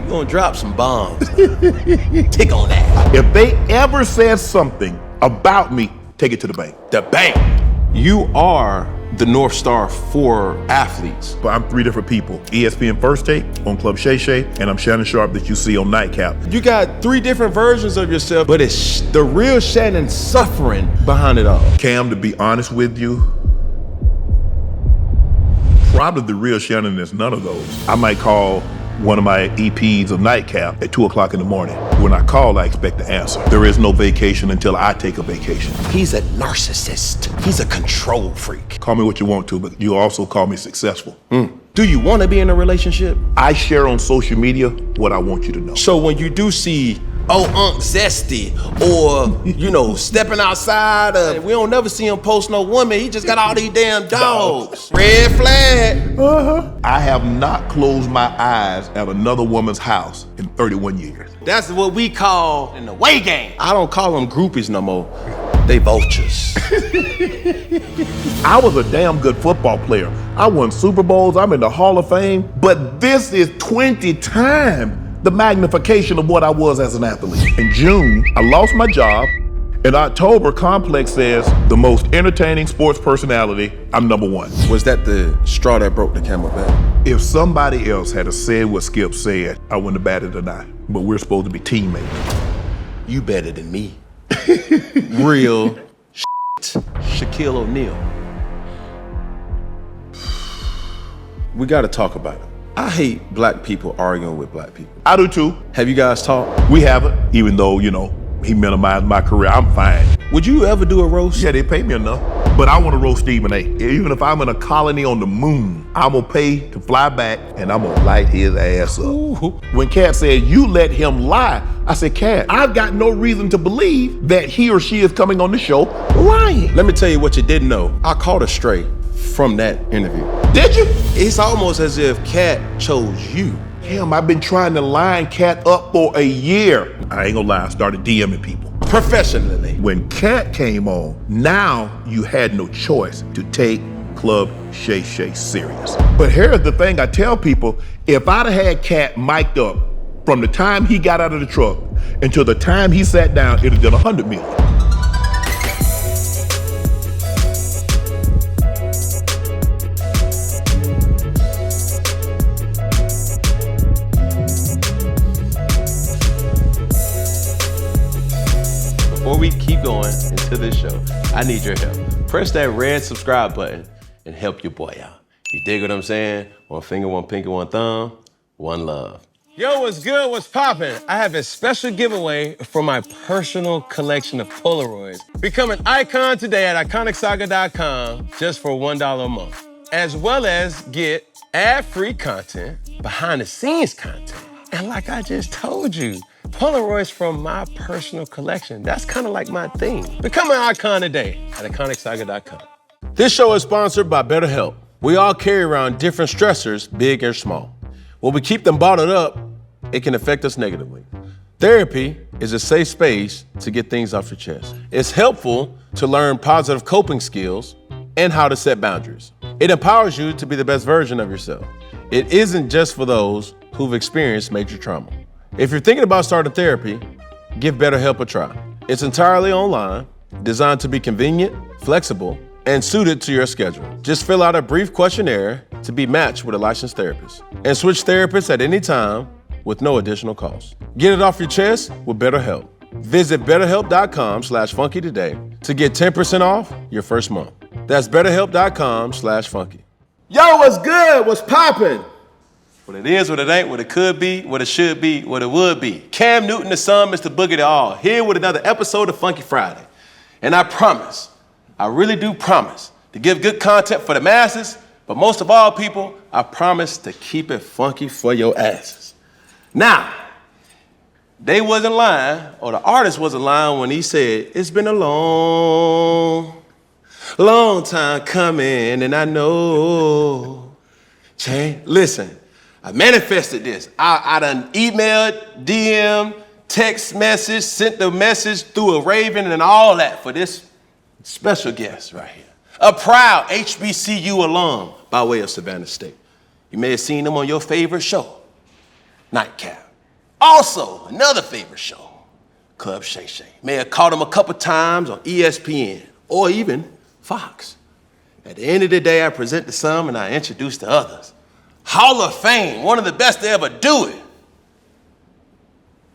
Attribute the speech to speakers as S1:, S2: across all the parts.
S1: You gonna drop some bombs. Tick on that.
S2: If they ever said something about me, take it to the bank.
S1: The bank. You are the North Star for athletes.
S2: But I'm 3 different people. ESPN First Take on Club Shay Shay, and I'm Shannon Sharpe that you see on NIGHTCAP.
S1: You got 3 different versions of yourself, but it's the real Shannon suffering behind it all.
S2: Cam, to be honest with you, probably the real Shannon is none of those. I might call one of my EPs of NIGHTCAP at 2 o'clock in the morning. When I call, I expect the answer. There is no vacation until I take a vacation.
S1: He's a narcissist. He's a control freak.
S2: Call me what you want to, but you also call me successful.
S1: Do you want to be in a relationship?
S2: I share on social media what I want you to know.
S1: So when you do see, Zesty, or, stepping outside, we don't never see him post no woman. He just got all these damn dogs. Red flag.
S2: I have not closed my eyes at another woman's house in 31 years.
S1: That's what we call in the away game. I don't call them groupies no more. They vultures.
S2: I was a damn good football player. I won Super Bowls, I'm in the Hall of Fame, but this is 20 times the magnification of what I was as an athlete. In June, I lost my job. In October, Complex says, the most entertaining sports personality, I'm #1.
S1: Was that the straw that broke the camel back?
S2: If somebody else had said what Skip said, I wouldn't have batted an eye, but we're supposed to be teammates.
S1: You better than me. Real shit. Shaquille O'Neal. We gotta talk about it. I hate black people arguing with black people.
S2: I do too.
S1: Have you guys talked?
S2: We haven't, even though, he minimized my career, I'm fine.
S1: Would you ever do a roast?
S2: Yeah, they pay me enough. But I want to roast Stephen A. Even if I'm in a colony on the moon, I'm gonna pay to fly back and I'm gonna light his ass up.
S1: Ooh.
S2: When Katt said, you let him lie, I said, Katt, I've got no reason to believe that he or she is coming on the show lying.
S1: Let me tell you what you didn't know. I caught a stray from that interview.
S2: Did you?
S1: It's almost as if Katt chose you.
S2: Damn, I've been trying to line Katt up for a year. I ain't gonna lie, I started DMing people.
S1: Professionally.
S2: When Katt came on, now you had no choice to take Club Shay Shay serious. But here's the thing I tell people, if I'd have had Katt mic'd up from the time he got out of the truck until the time he sat down, it'd have done 100 million.
S1: Before we keep going into this show, I need your help. Press that red subscribe button and help your boy out. You dig what I'm saying? 1 finger, 1 pinky, 1 thumb, 1 love. Yo, what's good? What's poppin'? I have a special giveaway for my personal collection of Polaroids. Become an icon today at iconicsaga.com just for $1 a month, as well as get ad-free content, behind-the-scenes content, and like I just told you, Polaroids from my personal collection. That's kind of like my thing. Become an icon today at iconicsaga.com. This show is sponsored by BetterHelp. We all carry around different stressors, big or small. When we keep them bottled up, it can affect us negatively. Therapy is a safe space to get things off your chest. It's helpful to learn positive coping skills and how to set boundaries. It empowers you to be the best version of yourself. It isn't just for those who've experienced major trauma. If you're thinking about starting therapy, give BetterHelp a try. It's entirely online, designed to be convenient, flexible, and suited to your schedule. Just fill out a brief questionnaire to be matched with a licensed therapist and switch therapists at any time with no additional cost. Get it off your chest with BetterHelp. Visit betterhelp.com/funky today to get 10% off your first month. That's betterhelp.com/funky. Yo, what's good? What's poppin'? What it is, what it ain't, what it could be, what it should be, what it would be. Cam Newton, the son, Mr. Boogie the All, here with another episode of Funky Friday. And I promise, I really do promise, to give good content for the masses, but most of all, people, I promise to keep it funky for your asses. Now, they wasn't lying, or the artist wasn't lying when he said, it's been a long time coming, and I know. Listen. I manifested this. I done emailed, DM, text message, sent the message through a raven and all that for this special guest right here. A proud HBCU alum by way of Savannah State. You may have seen him on your favorite show, NIGHTCAP. Also, another favorite show, Club Shay Shay. May have caught him a couple times on ESPN or even Fox. At the end of the day, I present to some and I introduce to others. Hall of Fame, one of the best to ever do it.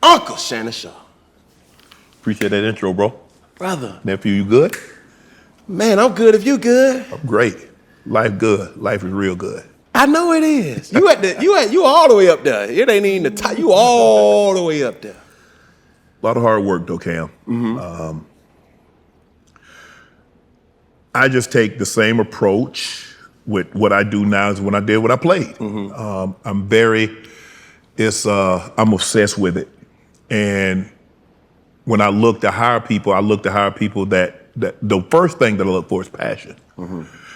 S1: Uncle Shannon Sharpe.
S2: Appreciate that intro, bro.
S1: Brother.
S2: Nephew, you good?
S1: Man, I'm good if you good.
S2: I'm great. Life good. Life is real good.
S1: I know it is. You all the way up there. It ain't even the top. You all the way up there.
S2: A lot of hard work though, Cam. I just take the same approach with what I do now as when I did what I played. I'm obsessed with it. And when I look to hire people, that the first thing that I look for is passion.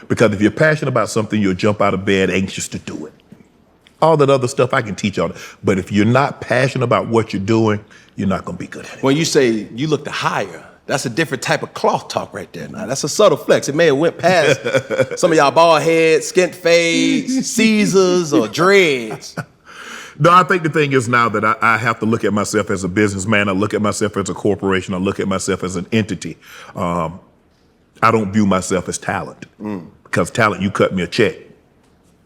S2: Because if you're passionate about something, you'll jump out of bed anxious to do it. All that other stuff I can teach y'all. But if you're not passionate about what you're doing, you're not gonna be good at it.
S1: When you say you look to hire, that's a different type of cloth talk right there. Now, that's a subtle flex. It may have went past some of y'all bald heads, skint fades, Caesars, or dreads.
S2: No, I think the thing is now that I have to look at myself as a businessman. I look at myself as a corporation. I look at myself as an entity. I don't view myself as talent because talent, you cut me a check.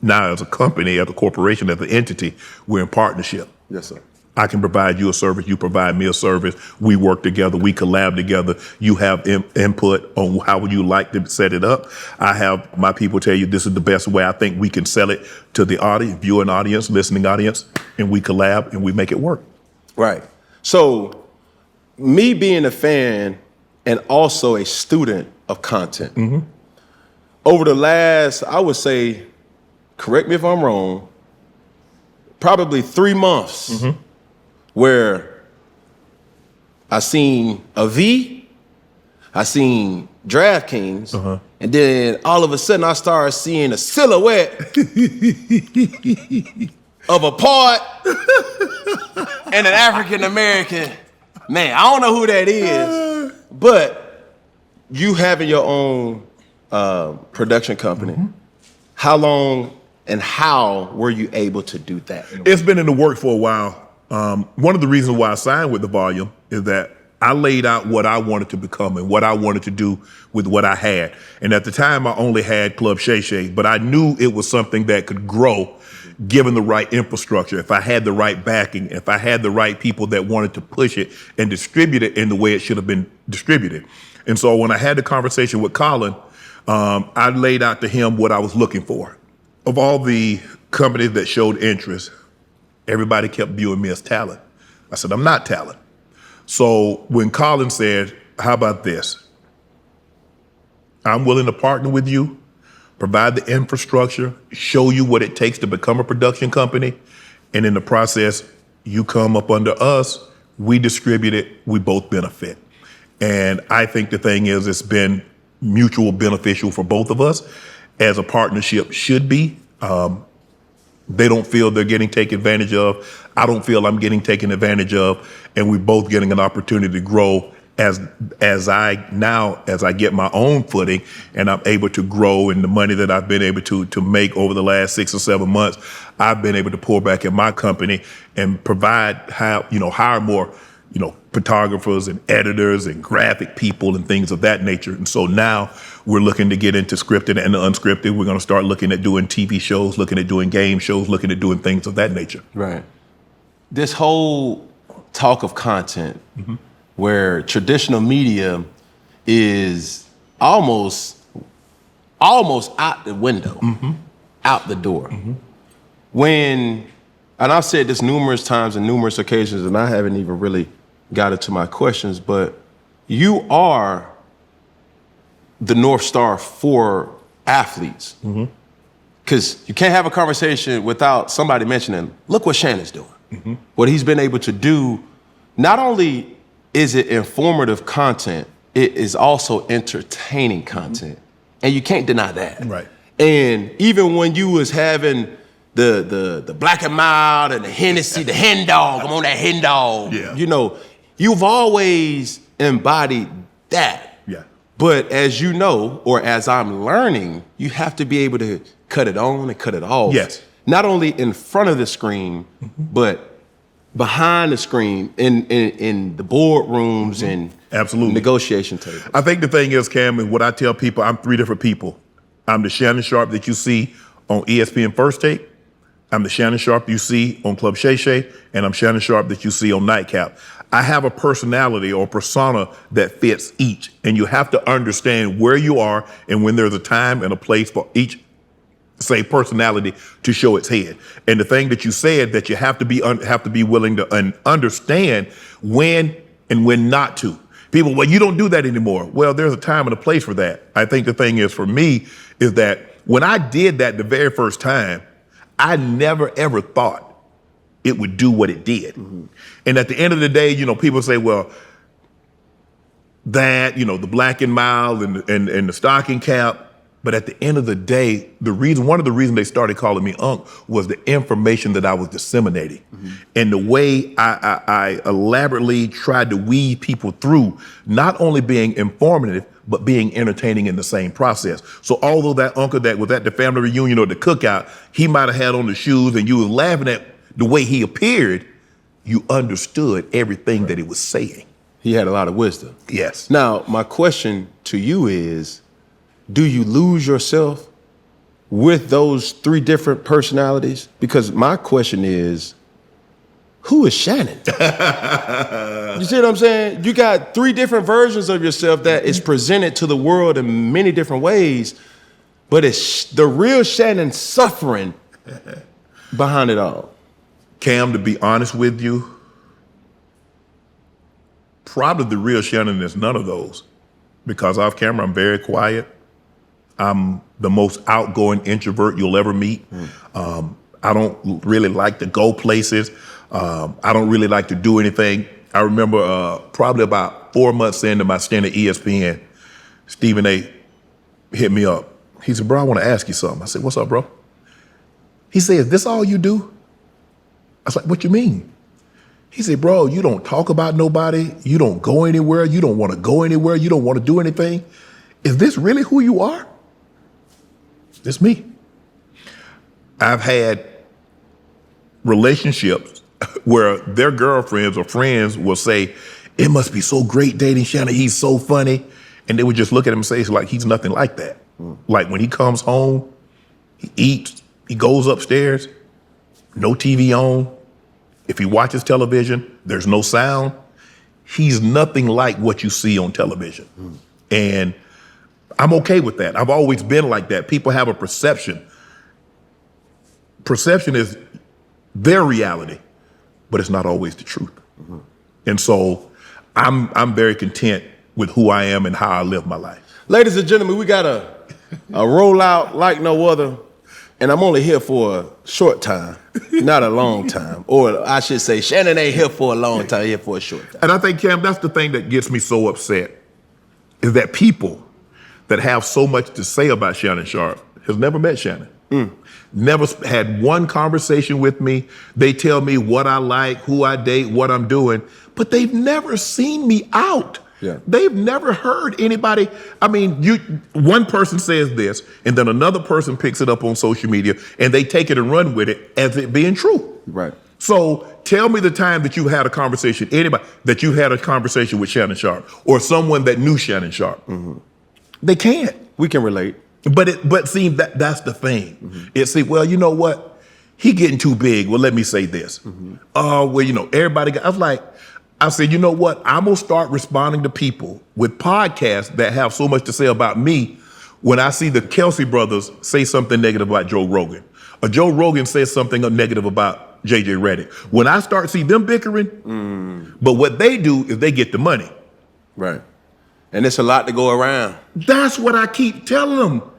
S2: Now, as a company, as a corporation, as an entity, we're in partnership.
S1: Yes, sir.
S2: I can provide you a service. You provide me a service. We work together. We collab together. You have input on how would you like to set it up. I have my people tell you this is the best way I think we can sell it to the audience, viewing audience, listening audience, and we collab and we make it work.
S1: Right. So, me being a fan and also a student of content, over the last, I would say, correct me if I'm wrong, probably 3 months, where I seen a V, I seen DraftKings, and then all of a sudden I started seeing a silhouette of a part and an African American man. I don't know who that is, but you having your own production company, how long and how were you able to do that?
S2: It's been in the work for a while. One of the reasons why I signed with The Volume is that I laid out what I wanted to become and what I wanted to do with what I had. And at the time, I only had Club Shay Shay, but I knew it was something that could grow given the right infrastructure, if I had the right backing, if I had the right people that wanted to push it and distribute it in the way it should have been distributed. And so when I had the conversation with Colin, I laid out to him what I was looking for. Of all the companies that showed interest, everybody kept viewing me as talent. I said, I'm not talent. So when Colin said, how about this? I'm willing to partner with you, provide the infrastructure, show you what it takes to become a production company. And in the process, you come up under us, we distribute it, we both benefit. And I think the thing is, it's been mutual beneficial for both of us, as a partnership should be. They don't feel they're getting taken advantage of. I don't feel I'm getting taken advantage of. And we're both getting an opportunity to grow as I get my own footing and I'm able to grow, and the money that I've been able to make over the last 6 or 7 months, I've been able to pour back in my company and hire more, photographers and editors and graphic people and things of that nature. And so now we're looking to get into scripted and unscripted. We're going to start looking at doing TV shows, looking at doing game shows, looking at doing things of that nature.
S1: Right. This whole talk of content, where traditional media is almost out the window, out the door. And I've said this numerous times and numerous occasions, and I haven't even really got into my questions, but you are the North Star for athletes. Because you can't have a conversation without somebody mentioning, look what Shannon's doing. What he's been able to do, not only is it informative content, it is also entertaining content. And you can't deny that.
S2: Right.
S1: And even when you was having the Black and Mild and the Hennessy, the hen dog, I'm on that hen dog.
S2: Yeah.
S1: You've always embodied that.
S2: Yeah.
S1: But as you know, or as I'm learning, you have to be able to cut it on and cut it off.
S2: Yes.
S1: Not only in front of the screen, but behind the screen in the boardrooms and
S2: Absolutely.
S1: negotiation tables?
S2: I think the thing is, Cam, is what I tell people, I'm three different people. I'm the Shannon Sharpe that you see on ESPN First Take. I'm the Shannon Sharpe you see on Club Shay Shay, and I'm Shannon Sharpe that you see on NIGHTCAP. I have a personality or persona that fits each, and you have to understand where you are and when there's a time and a place for each, say, personality to show its head. And the thing that you said, that you have to be willing to understand when and when not to. People, well, you don't do that anymore. Well, there's a time and a place for that. I think the thing is, for me, is that when I did that the very first time, I never ever thought it would do what it did. Mm-hmm. And at the end of the day, you know, people say, well, that, you know, the black and mild and the stocking cap. But at the end of the day, one of the reasons they started calling me Unc was the information that I was disseminating. Mm-hmm. And the way I elaborately tried to weave people through, not only being informative, but being entertaining in the same process. So although that uncle that was at the family reunion or the cookout, he might have had on the shoes and you was laughing at the way he appeared, you understood everything that he was saying.
S1: He had a lot of wisdom.
S2: Yes.
S1: Now, my question to you is, do you lose yourself with those three different personalities? Because my question is, who is Shannon? You see what I'm saying? You got three different versions of yourself that is presented to the world in many different ways, but it's the real Shannon suffering behind it all.
S2: Cam, to be honest with you, probably the real Shannon is none of those. Because off camera, I'm very quiet. I'm the most outgoing introvert you'll ever meet. I don't really like to go places. I don't really like to do anything. I remember probably about 4 months into my stint at ESPN, Stephen A. hit me up. He said, bro, I want to ask you something. I said, what's up, bro? He said, is this all you do? I was like, what you mean? He said, bro, you don't talk about nobody. You don't go anywhere. You don't want to go anywhere. You don't want to do anything. Is this really who you are? It's me. I've had relationships where their girlfriends or friends will say, it must be so great dating Shannon. He's so funny. And they would just look at him and say, it's like, he's nothing like that. Like when he comes home, he eats, he goes upstairs, no TV on. If he watches television, there's no sound. He's nothing like what you see on television. And I'm okay with that. I've always been like that. People have a perception. Perception is their reality, but it's not always the truth. And so I'm very content with who I am and how I live my life.
S1: Ladies and gentlemen, we got a rollout like no other, and I'm only here for a short time, not a long time. Or I should say, Shannon ain't here for a long time, here for a short time.
S2: And I think, Cam, that's the thing that gets me so upset, is that people that have so much to say about Shannon Sharpe has never met Shannon. Never had one conversation with me. They tell me what I like, who I date, what I'm doing, but they've never seen me out.
S1: Yeah.
S2: They've never heard anybody. I mean, one person says this, and then another person picks it up on social media, and they take it and run with it as it being true.
S1: Right.
S2: So tell me the time that you had a conversation, that you had a conversation with Shannon Sharpe or someone that knew Shannon Sharpe. They can't.
S1: We can relate.
S2: But see, that's the thing. It's see, well, you know what? He getting too big. Well, let me say this. Well, you know, everybody I said, you know what? I'm going to start responding to people with podcasts that have so much to say about me when I see the Kelsey brothers say something negative about Joe Rogan, or Joe Rogan says something negative about JJ Redick. When I start see them bickering, but what they do is they get the money.
S1: Right. And it's a lot to go around.
S2: That's what I keep telling them.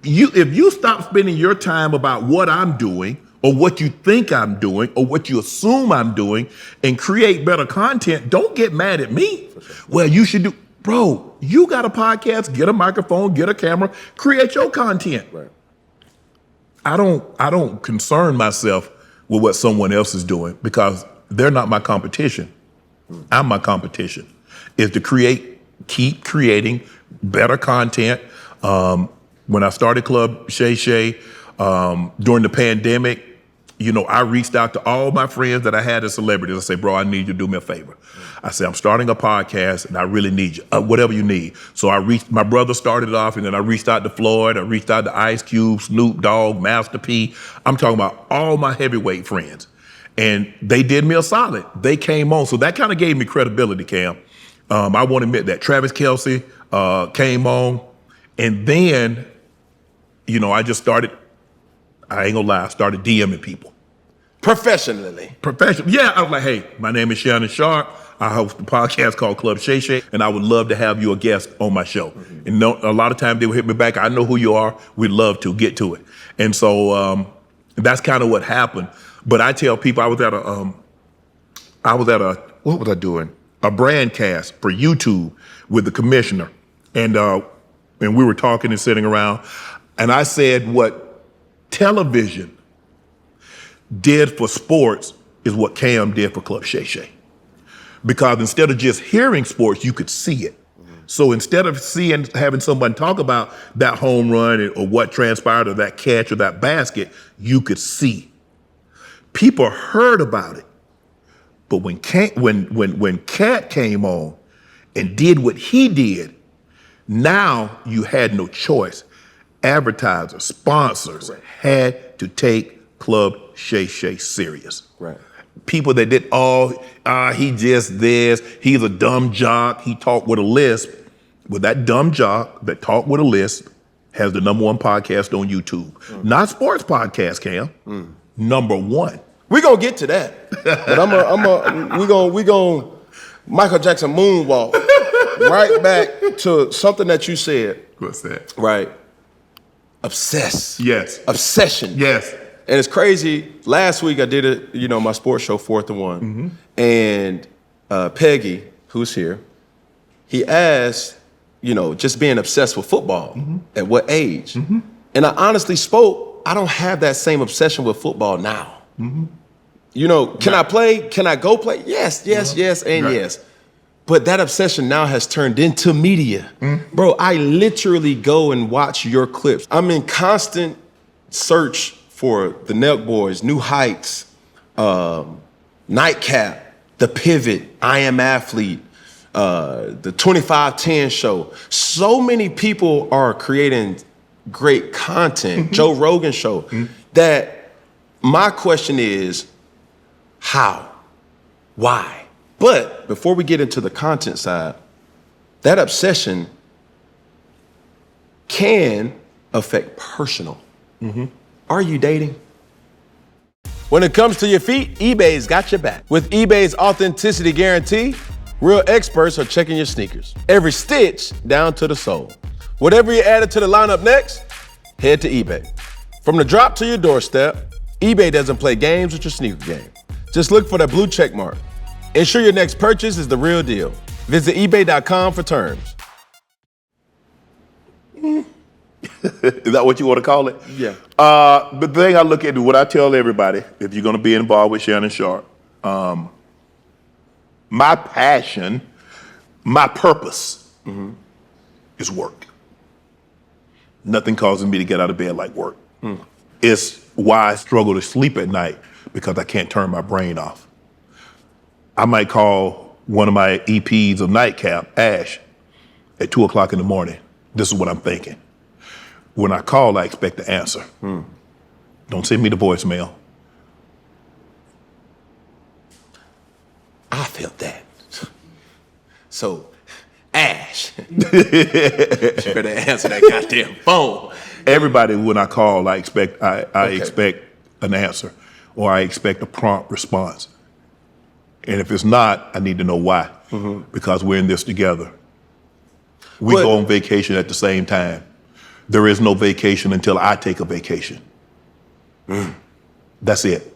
S2: If you stop spending your time about what I'm doing or what you think I'm doing or what you assume I'm doing and create better content, don't get mad at me. Well, you should do, bro, you got a podcast, get a microphone, get a camera, create your content.
S1: Right.
S2: I don't concern myself with what someone else is doing because they're not my competition. I'm my competition. Is to keep creating better content. When I started Club Shay Shay during the pandemic, I reached out to all my friends that I had as celebrities. I said, bro, I need you to do me a favor. I said, I'm starting a podcast and I really need you, whatever you need. So my brother started it off, and then I reached out to Floyd. I reached out to Ice Cube, Snoop Dogg, Master P. I'm talking about all my heavyweight friends. And they did me a solid. They came on. So that kind of gave me credibility, Cam. I want to admit that. Travis Kelce came on. And then, I just started, I ain't gonna lie, I started DMing people.
S1: Professionally.
S2: Yeah, I was like, hey, my name is Shannon Sharpe. I host a podcast called Club Shay Shay, and I would love to have you a guest on my show. And a lot of times they would hit me back. I know who you are. We'd love to get to it. And so that's kind of what happened. But I tell people I was at what was I doing? A brandcast for YouTube with the commissioner. And we were talking and sitting around. And I said what television did for sports is what Cam did for Club Shay Shay. Because instead of just hearing sports, you could see it. So instead of having someone talk about that home run or what transpired or that catch or that basket, you could see. People heard about it. But when Katt came on and did what he did, now you had no choice. Advertisers, sponsors had to take Club Shay Shay serious.
S1: Right.
S2: People that did, he just this, he's a dumb jock, he talked with a lisp. Well, that dumb jock that talked with a lisp has the #1 podcast on YouTube. Not sports podcast, Cam. #1.
S1: We're gonna get to that. But we gonna Michael Jackson moonwalk right back to something that you said.
S2: What's that?
S1: Right. Obsess.
S2: Yes.
S1: Obsession.
S2: Yes.
S1: And it's crazy. Last week I did my sports show, 4th and 1. And Peggy, who's here, he asked, just being obsessed with football, at what age? And I honestly spoke, I don't have that same obsession with football now. Can I play? Can I go play? Yes, and yes. But that obsession now has turned into media. Bro, I literally go and watch your clips. I'm in constant search for the Nelk Boys, New Heights, NIGHTCAP, The Pivot, I Am Athlete, the 2510 show. So many people are creating great content, Joe Rogan show, that my question is, how? Why? But before we get into the content side, that obsession can affect personal. Are you dating? When it comes to your feet, eBay's got your back. With eBay's authenticity guarantee, real experts are checking your sneakers. Every stitch down to the sole. Whatever you added to the lineup next, head to eBay. From the drop to your doorstep, eBay doesn't play games with your sneaker game. Just look for that blue check mark. Ensure your next purchase is the real deal. Visit ebay.com for terms.
S2: Is that what you want to call it?
S1: Yeah.
S2: The thing I look at, what I tell everybody, if you're going to be involved with Shannon Sharpe, my passion, my purpose is work. Nothing causes me to get out of bed like work. It's why I struggle to sleep at night, because I can't turn my brain off. I might call one of my EPs of NIGHTCAP, Ash, at 2 o'clock in the morning. This is what I'm thinking. When I call, I expect the answer. Don't send me the voicemail.
S1: I felt that. So, Ash, you better answer that goddamn phone.
S2: Everybody, when I call, I expect expect an answer, or I expect a prompt response. And if it's not, I need to know why, because we're in this together. We go on vacation at the same time. There is no vacation until I take a vacation. That's it.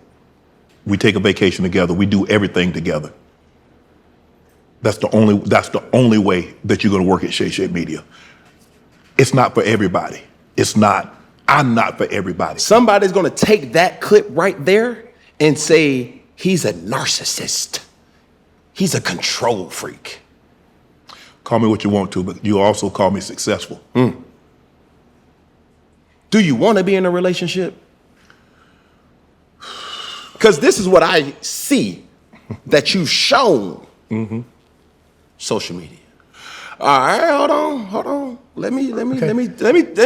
S2: We take a vacation together. We do everything together. That's the only way that you're going to work at Shay Shay Media. It's not for everybody. It's not. I'm not for everybody.
S1: Somebody's going to take that clip right there and say, he's a narcissist. He's a control freak.
S2: Call me what you want to, but you also call me successful.
S1: Do you want to be in a relationship? because this is what I see that you've shown social media. All right, hold on. Let me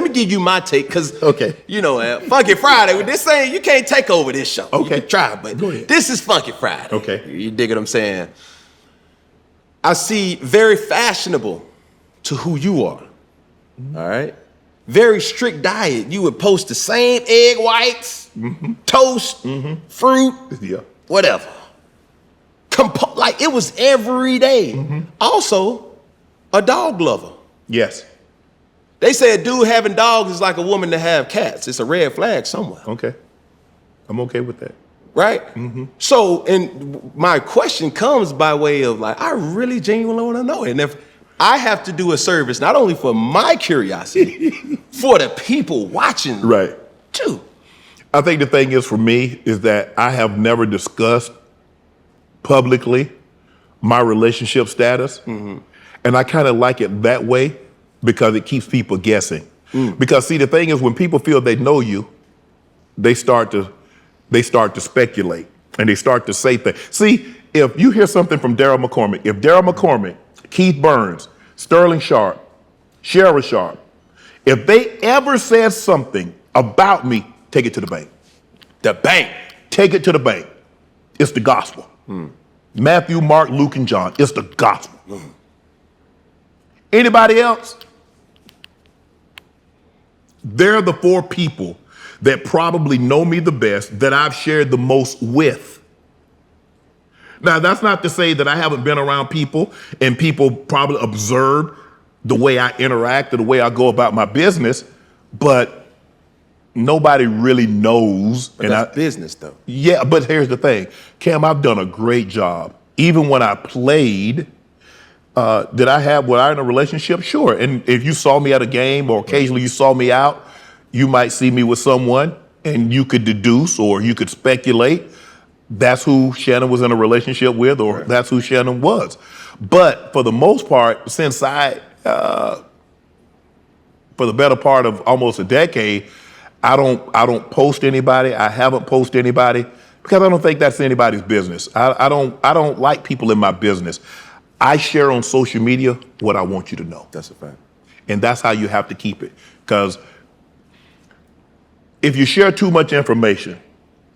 S1: give you my take, because you know, Funky Friday. This ain't, you can't take over this show.
S2: Okay,
S1: you can try, but this is Funky Friday.
S2: Okay,
S1: you dig what I'm saying? I see very fashionable to who you are. All right, very strict diet. You would post the same egg whites, toast, fruit, whatever. Like it was every day. Also, a dog lover.
S2: Yes.
S1: They say a dude having dogs is like a woman to have cats. It's a red flag somewhere.
S2: Okay. I'm okay with that.
S1: Right? So, and my question comes by way of like, I really genuinely want to know. And if I have to do a service, not only for my curiosity, for the people watching too.
S2: I think the thing is for me is that I have never discussed publicly my relationship status. And I kind of like it that way because it keeps people guessing. Because see, the thing is when people feel they know you, they start to speculate and they start to say things. See, if you hear something from Daryl McCormick, if Daryl McCormick, Keith Burns, Sterling Sharpe, Shara Sharpe, if they ever said something about me, take it to the bank.
S1: The bank.
S2: Take it to the bank. It's the gospel. Matthew, Mark, Luke, and John. It's the gospel. Anybody else? They're the 4 people that probably know me the best, that I've shared the most with. Now, that's not to say that I haven't been around people and people probably observe the way I interact or the way I go about my business, but nobody really knows.
S1: But that's business, though.
S2: Yeah, but here's the thing. Cam, I've done a great job. Even when I played, was I in a relationship? Sure. And if you saw me at a game or occasionally you saw me out, you might see me with someone and you could deduce or you could speculate that's who Shannon was in a relationship with, or that's who Shannon was. But for the most part, since for the better part of almost a decade, I don't post anybody. I haven't posted anybody because I don't think that's anybody's business. I don't like people in my business. I share on social media what I want you to know.
S1: That's a fact.
S2: And that's how you have to keep it. Because if you share too much information,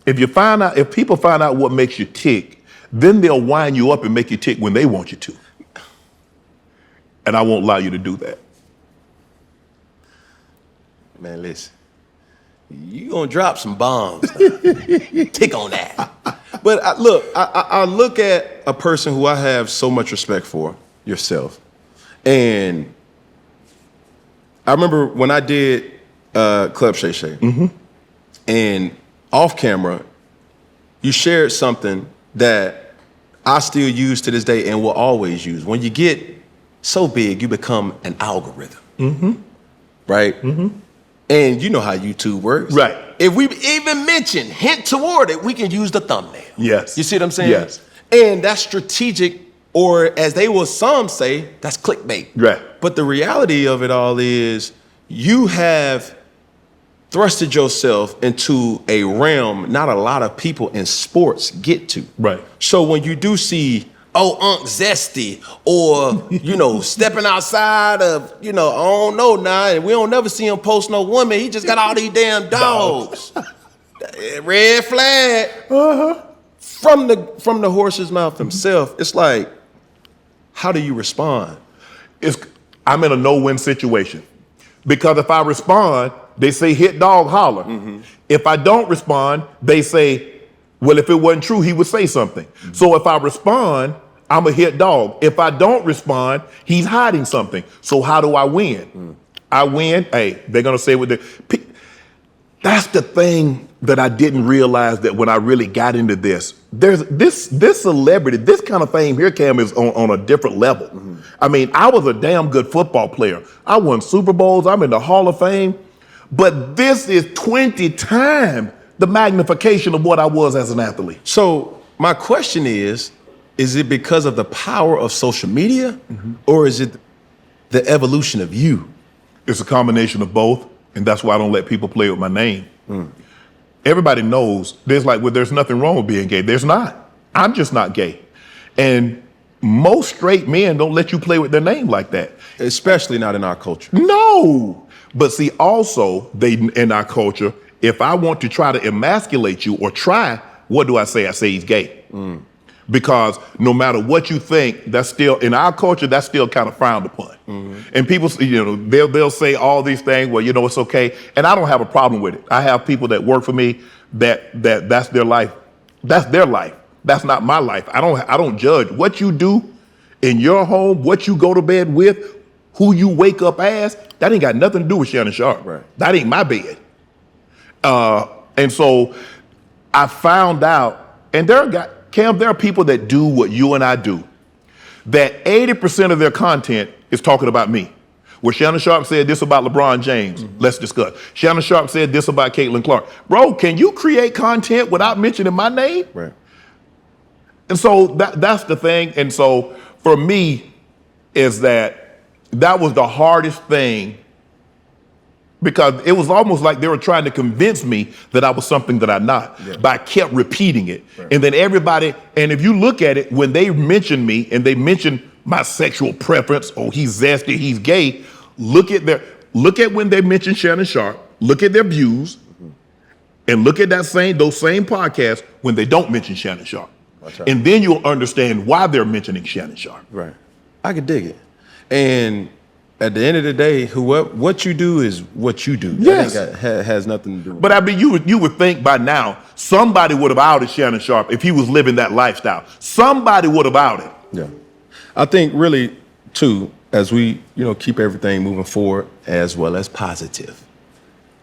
S2: if people find out what makes you tick, then they'll wind you up and make you tick when they want you to. And I won't allow you to do that.
S1: Man, listen. You gonna drop some bombs. Tick on that. But I look at a person who I have so much respect for, yourself. And I remember when I did Club Shay Shay, and off camera, you shared something that I still use to this day and will always use. When you get so big, you become an algorithm. Right? And you know how YouTube works.
S2: Right.
S1: If we even hint toward it, we can use the thumbnail.
S2: Yes.
S1: You see what I'm saying?
S2: Yes.
S1: And that's strategic, or as they will some say, that's clickbait.
S2: Right.
S1: But the reality of it all is you have thrusted yourself into a realm not a lot of people in sports get to.
S2: Right.
S1: So when you do see, Unc Zesty, or, stepping outside of, I don't know now, and we don't never see him post no woman. He just got all these damn dogs. Red flag. From the horse's mouth himself. It's like, how do you respond?
S2: I'm in a no-win situation. Because if I respond, they say hit dog holler. If I don't respond, they say, well, if it wasn't true, he would say something. So if I respond, I'm a hit dog. If I don't respond, he's hiding something. So how do I win? I win. Hey, they're going to say what that's the thing that I didn't realize, that when I really got into this, there's this celebrity, this kind of fame here, Cam, is on a different level. I mean, I was a damn good football player. I won Super Bowls. I'm in the Hall of Fame. But this is 20 times the magnification of what I was as an athlete.
S1: So my question is it because of the power of social media, or is it the evolution of you?
S2: It's a combination of both, and that's why I don't let people play with my name. everybody knows there's like, well, there's nothing wrong with being gay. There's not. I'm just not gay. And most straight men don't let you play with their name like that.
S1: Especially not in our culture.
S2: No. But see, also, in our culture, if I want to try to emasculate you or try, what do I say? I say he's gay. Because no matter what you think, that's still, in our culture, that's still kind of frowned upon. And people, they'll say all these things, well, it's okay. And I don't have a problem with it. I have people that work for me that's their life. That's their life. That's not my life. I don't judge what you do in your home, what you go to bed with, who you wake up as. That ain't got nothing to do with Shannon Sharpe. Right. That ain't my bed. And so I found out, and Cam, there are people that do what you and I do, that 80% of their content is talking about me. Where Shannon Sharpe said this about LeBron James, let's discuss. Shannon Sharpe said this about Caitlin Clark. Bro, can you create content without mentioning my name? Right. And so that's the thing. And so for me, is that was the hardest thing, because it was almost like they were trying to convince me that I was something that I'm not, but I kept repeating it. Right. And then everybody, and if you look at it, when they mention me and they mention my sexual preference, oh, he's zesty, he's gay, look at when they mention Shannon Sharpe, look at their views, and look at those same podcasts when they don't mention Shannon Sharpe. Right. And then you'll understand why they're mentioning Shannon Sharpe. Right.
S1: I could dig it. And at the end of the day, what you do is what you do.
S2: Yes.
S1: That has nothing to do with it.
S2: But I mean, you would think by now somebody would have outed Shannon Sharpe if he was living that lifestyle. Somebody would have outed.
S1: Yeah. I think really, too, as we keep everything moving forward as well as positive.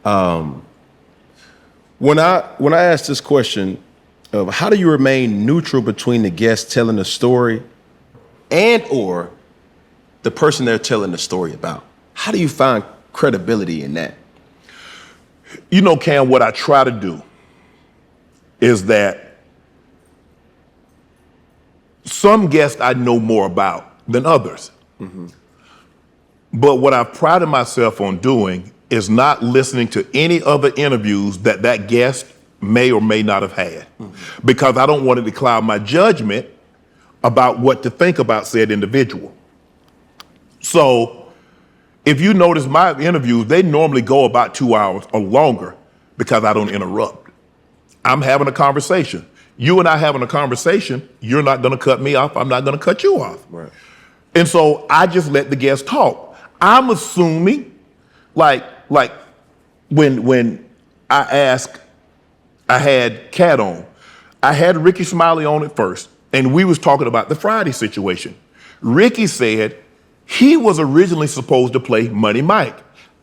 S1: When I asked this question of how do you remain neutral between the guest telling the story and or the person they're telling the story about, how do you find credibility in that?
S2: Cam, what I try to do is that some guests I know more about than others. But what I've prided myself on doing is not listening to any other interviews that guest may or may not have had, because I don't want it to cloud my judgment about what to think about said individual. So if you notice my interviews, they normally go about 2 hours or longer because I don't interrupt. I'm having a conversation. You and I having a conversation, you're not going to cut me off. I'm not going to cut you off. Right. And so I just let the guests talk. I'm assuming, like when I had Katt on, I had Ricky Smiley on at first, and we was talking about the Friday situation. Ricky said he was originally supposed to play Money Mike.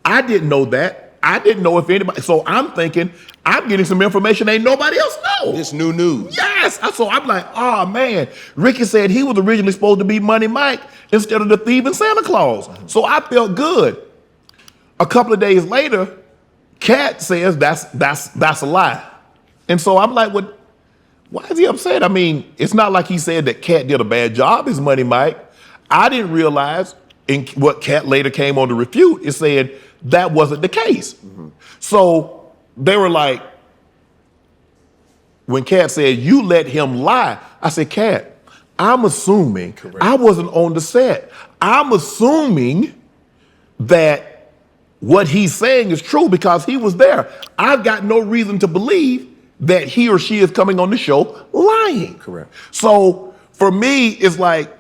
S2: I didn't know that. I didn't know if anybody, so I'm thinking I'm getting some information ain't nobody else knows.
S1: It's new news.
S2: Yes. So I'm like, oh man, Ricky said he was originally supposed to be Money Mike instead of the thieving Santa Claus. So I felt good. A couple of days later, Katt says that's a lie. And so I'm like, what? Why is he upset? I mean, it's not like he said that Katt did a bad job as Money Mike. I didn't realize, in what Katt later came on to refute, is saying that wasn't the case. So they were like, when Katt said, you let him lie, I said, Katt, I'm assuming, correct, I wasn't on the set. I'm assuming that what he's saying is true because he was there. I've got no reason to believe that he or she is coming on the show lying.
S1: Correct.
S2: So for me, it's like,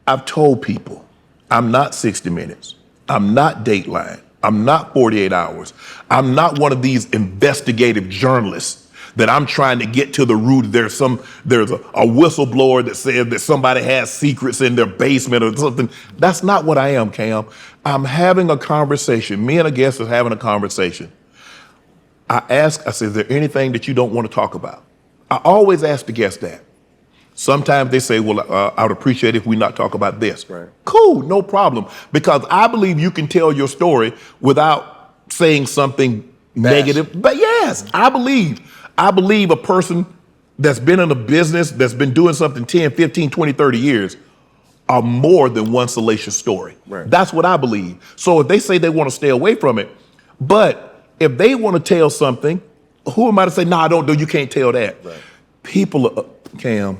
S2: I've told people, I'm not 60 Minutes. I'm not Dateline. I'm not 48 Hours. I'm not one of these investigative journalists that I'm trying to get to the root. There's a whistleblower that said that somebody has secrets in their basement or something. That's not what I am, Cam. I'm having a conversation. Me and a guest is having a conversation. I said, is there anything that you don't want to talk about? I always ask the guest that. Sometimes they say, well, I would appreciate it if we not talk about this. Right. Cool, no problem. Because I believe you can tell your story without saying something negative. But yes, I believe a person that's been in a business, that's been doing something 10, 15, 20, 30 years are more than one salacious story. Right. That's what I believe. So if they say they want to stay away from it, but if they want to tell something, who am I to say, nah, don't do, you can't tell that.
S1: Right.
S2: People are, Cam,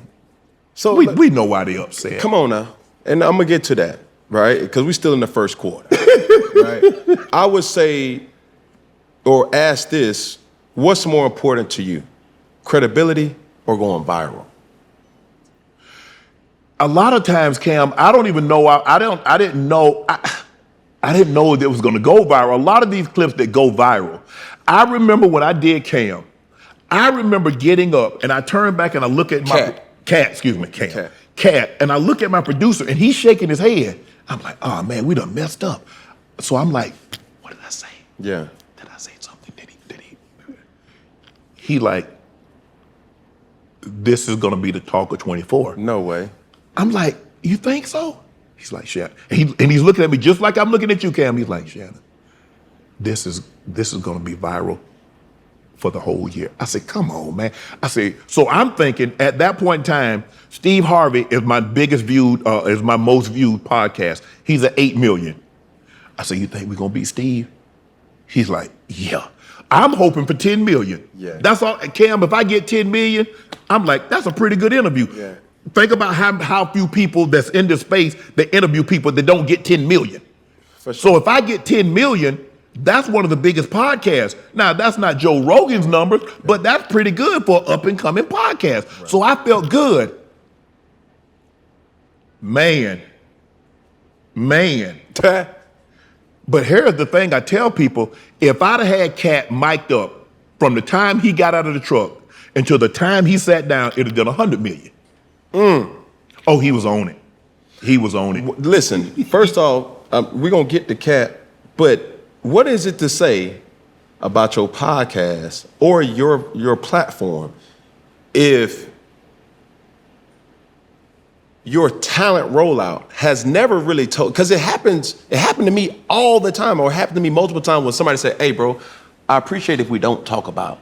S1: So
S2: we know why they upset.
S1: Come on now. And I'm going to get to that, right? Because we're still in the first quarter, right? I would say, or ask this, what's more important to you? Credibility or going viral?
S2: A lot of times, Cam, I don't even know, I didn't know that it was going to go viral. A lot of these clips that go viral. I remember when I did Cam, I remember getting up and I turned back and I look at my Katt, and I look at my producer and he's shaking his head. I'm like, oh man, we done messed up. So I'm like, what did I say?
S1: Yeah.
S2: Did I say something? Did he like, this is gonna be the talk of 24.
S1: No way.
S2: I'm like, you think so? He's like, Shannon. And he's looking at me just like I'm looking at you, Cam. He's like, Shannon, this is gonna be viral for the whole year. I said, come on, man. I said, so I'm thinking at that point in time, Steve Harvey is my is my most viewed podcast. He's at 8 million. I said, you think we're gonna beat Steve? He's like, yeah. I'm hoping for 10 million.
S1: Yeah.
S2: That's all, Cam, if I get 10 million, I'm like, that's a pretty good interview.
S1: Yeah.
S2: Think about how few people that's in this space that interview people that don't get 10 million.
S1: For sure.
S2: So if I get 10 million, that's one of the biggest podcasts. Now, that's not Joe Rogan's numbers, but that's pretty good for an up-and-coming podcast. Right. So I felt good. Man. But here's the thing I tell people, if I'd have had Katt mic'd up from the time he got out of the truck until the time he sat down, it'd have done 100 million. Oh, he was on it. He was on it.
S1: Listen, first off, we're going to get to Katt, but what is it to say about your podcast or your platform if your talent rollout has never really told, because it happened to me all the time, or it happened to me multiple times when somebody said, hey bro, I appreciate if we don't talk about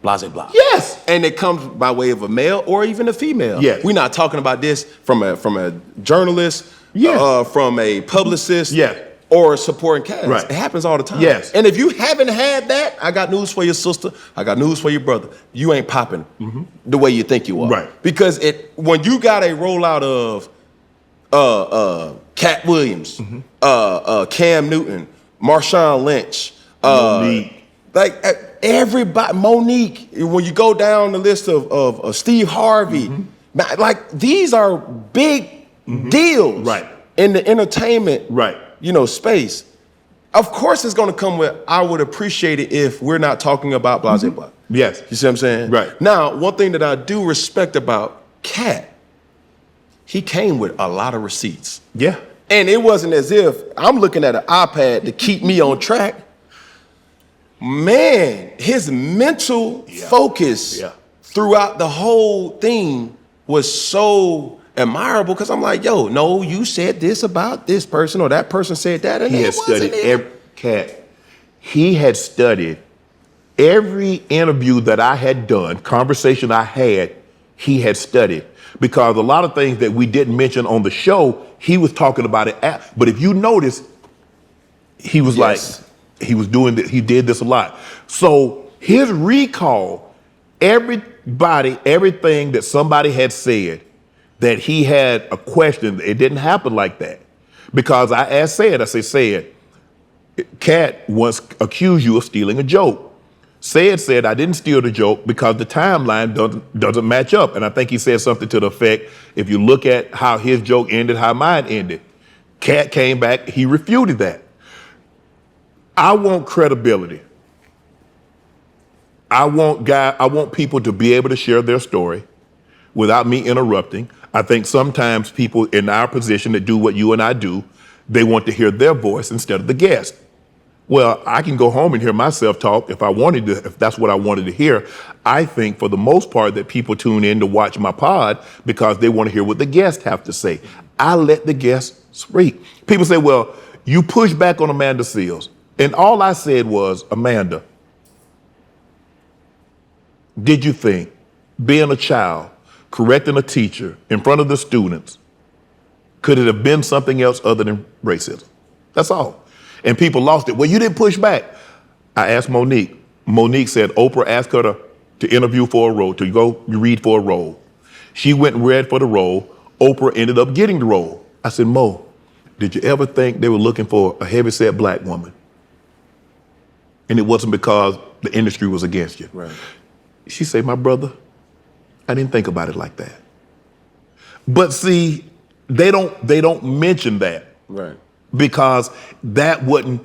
S1: blah, blah, blah.
S2: Yes.
S1: And it comes by way of a male or even a female.
S2: Yes.
S1: We're not talking about this from a journalist, from a publicist, or a supporting cast.
S2: Right.
S1: It happens all the time.
S2: Yes.
S1: And if you haven't had that, I got news for your sister. I got news for your brother. You ain't popping the way you think you are.
S2: Right.
S1: Because when you got a rollout of Katt Williams, Cam Newton, Marshawn Lynch,
S2: Monique.
S1: Like everybody, Monique, when you go down the list of Steve Harvey, like these are big deals in the entertainment space. Of course it's gonna come with, I would appreciate it if we're not talking about blah, blah, blah.
S2: Yes.
S1: You see what I'm saying?
S2: Right.
S1: Now, one thing that I do respect about Katt, he came with a lot of receipts.
S2: Yeah.
S1: And it wasn't as if I'm looking at an iPad to keep me on track. Man, his mental focus throughout the whole thing was so admirable, because I'm like, yo, no, you said this about this person or that person said that. And
S2: he had studied Katt. He had studied every interview that I had done, conversation I had, he had studied. Because a lot of things that we didn't mention on the show, he was talking about it but if you notice, he was like, he was doing that, he did this a lot. So his recall, everything that somebody had said, that he had a question, it didn't happen like that. Because I asked said, Katt once accused you of stealing a joke. Said, I didn't steal the joke because the timeline doesn't match up. And I think he said something to the effect, if you look at how his joke ended, how mine ended. Katt came back, he refuted that. I want credibility. I want people to be able to share their story without me interrupting. I think sometimes people in our position that do what you and I do, they want to hear their voice instead of the guest. Well, I can go home and hear myself talk if that's what I wanted to hear. I think for the most part that people tune in to watch my pod because they want to hear what the guests have to say. I let the guests speak. People say, well, you push back on Amanda Seales. And all I said was, Amanda, did you think being a child, correcting a teacher in front of the students, could it have been something else other than racism? That's all. And people lost it. Well, you didn't push back. I asked Monique. Monique said Oprah asked her to interview for a role, to go read for a role. She went and read for the role. Oprah ended up getting the role. I said, Mo, did you ever think they were looking for a heavyset black woman? And it wasn't because the industry was against you.
S1: Right.
S2: She said, my brother, I didn't think about it like that. But see, they don't mention that.
S1: Right.
S2: Because that wouldn't,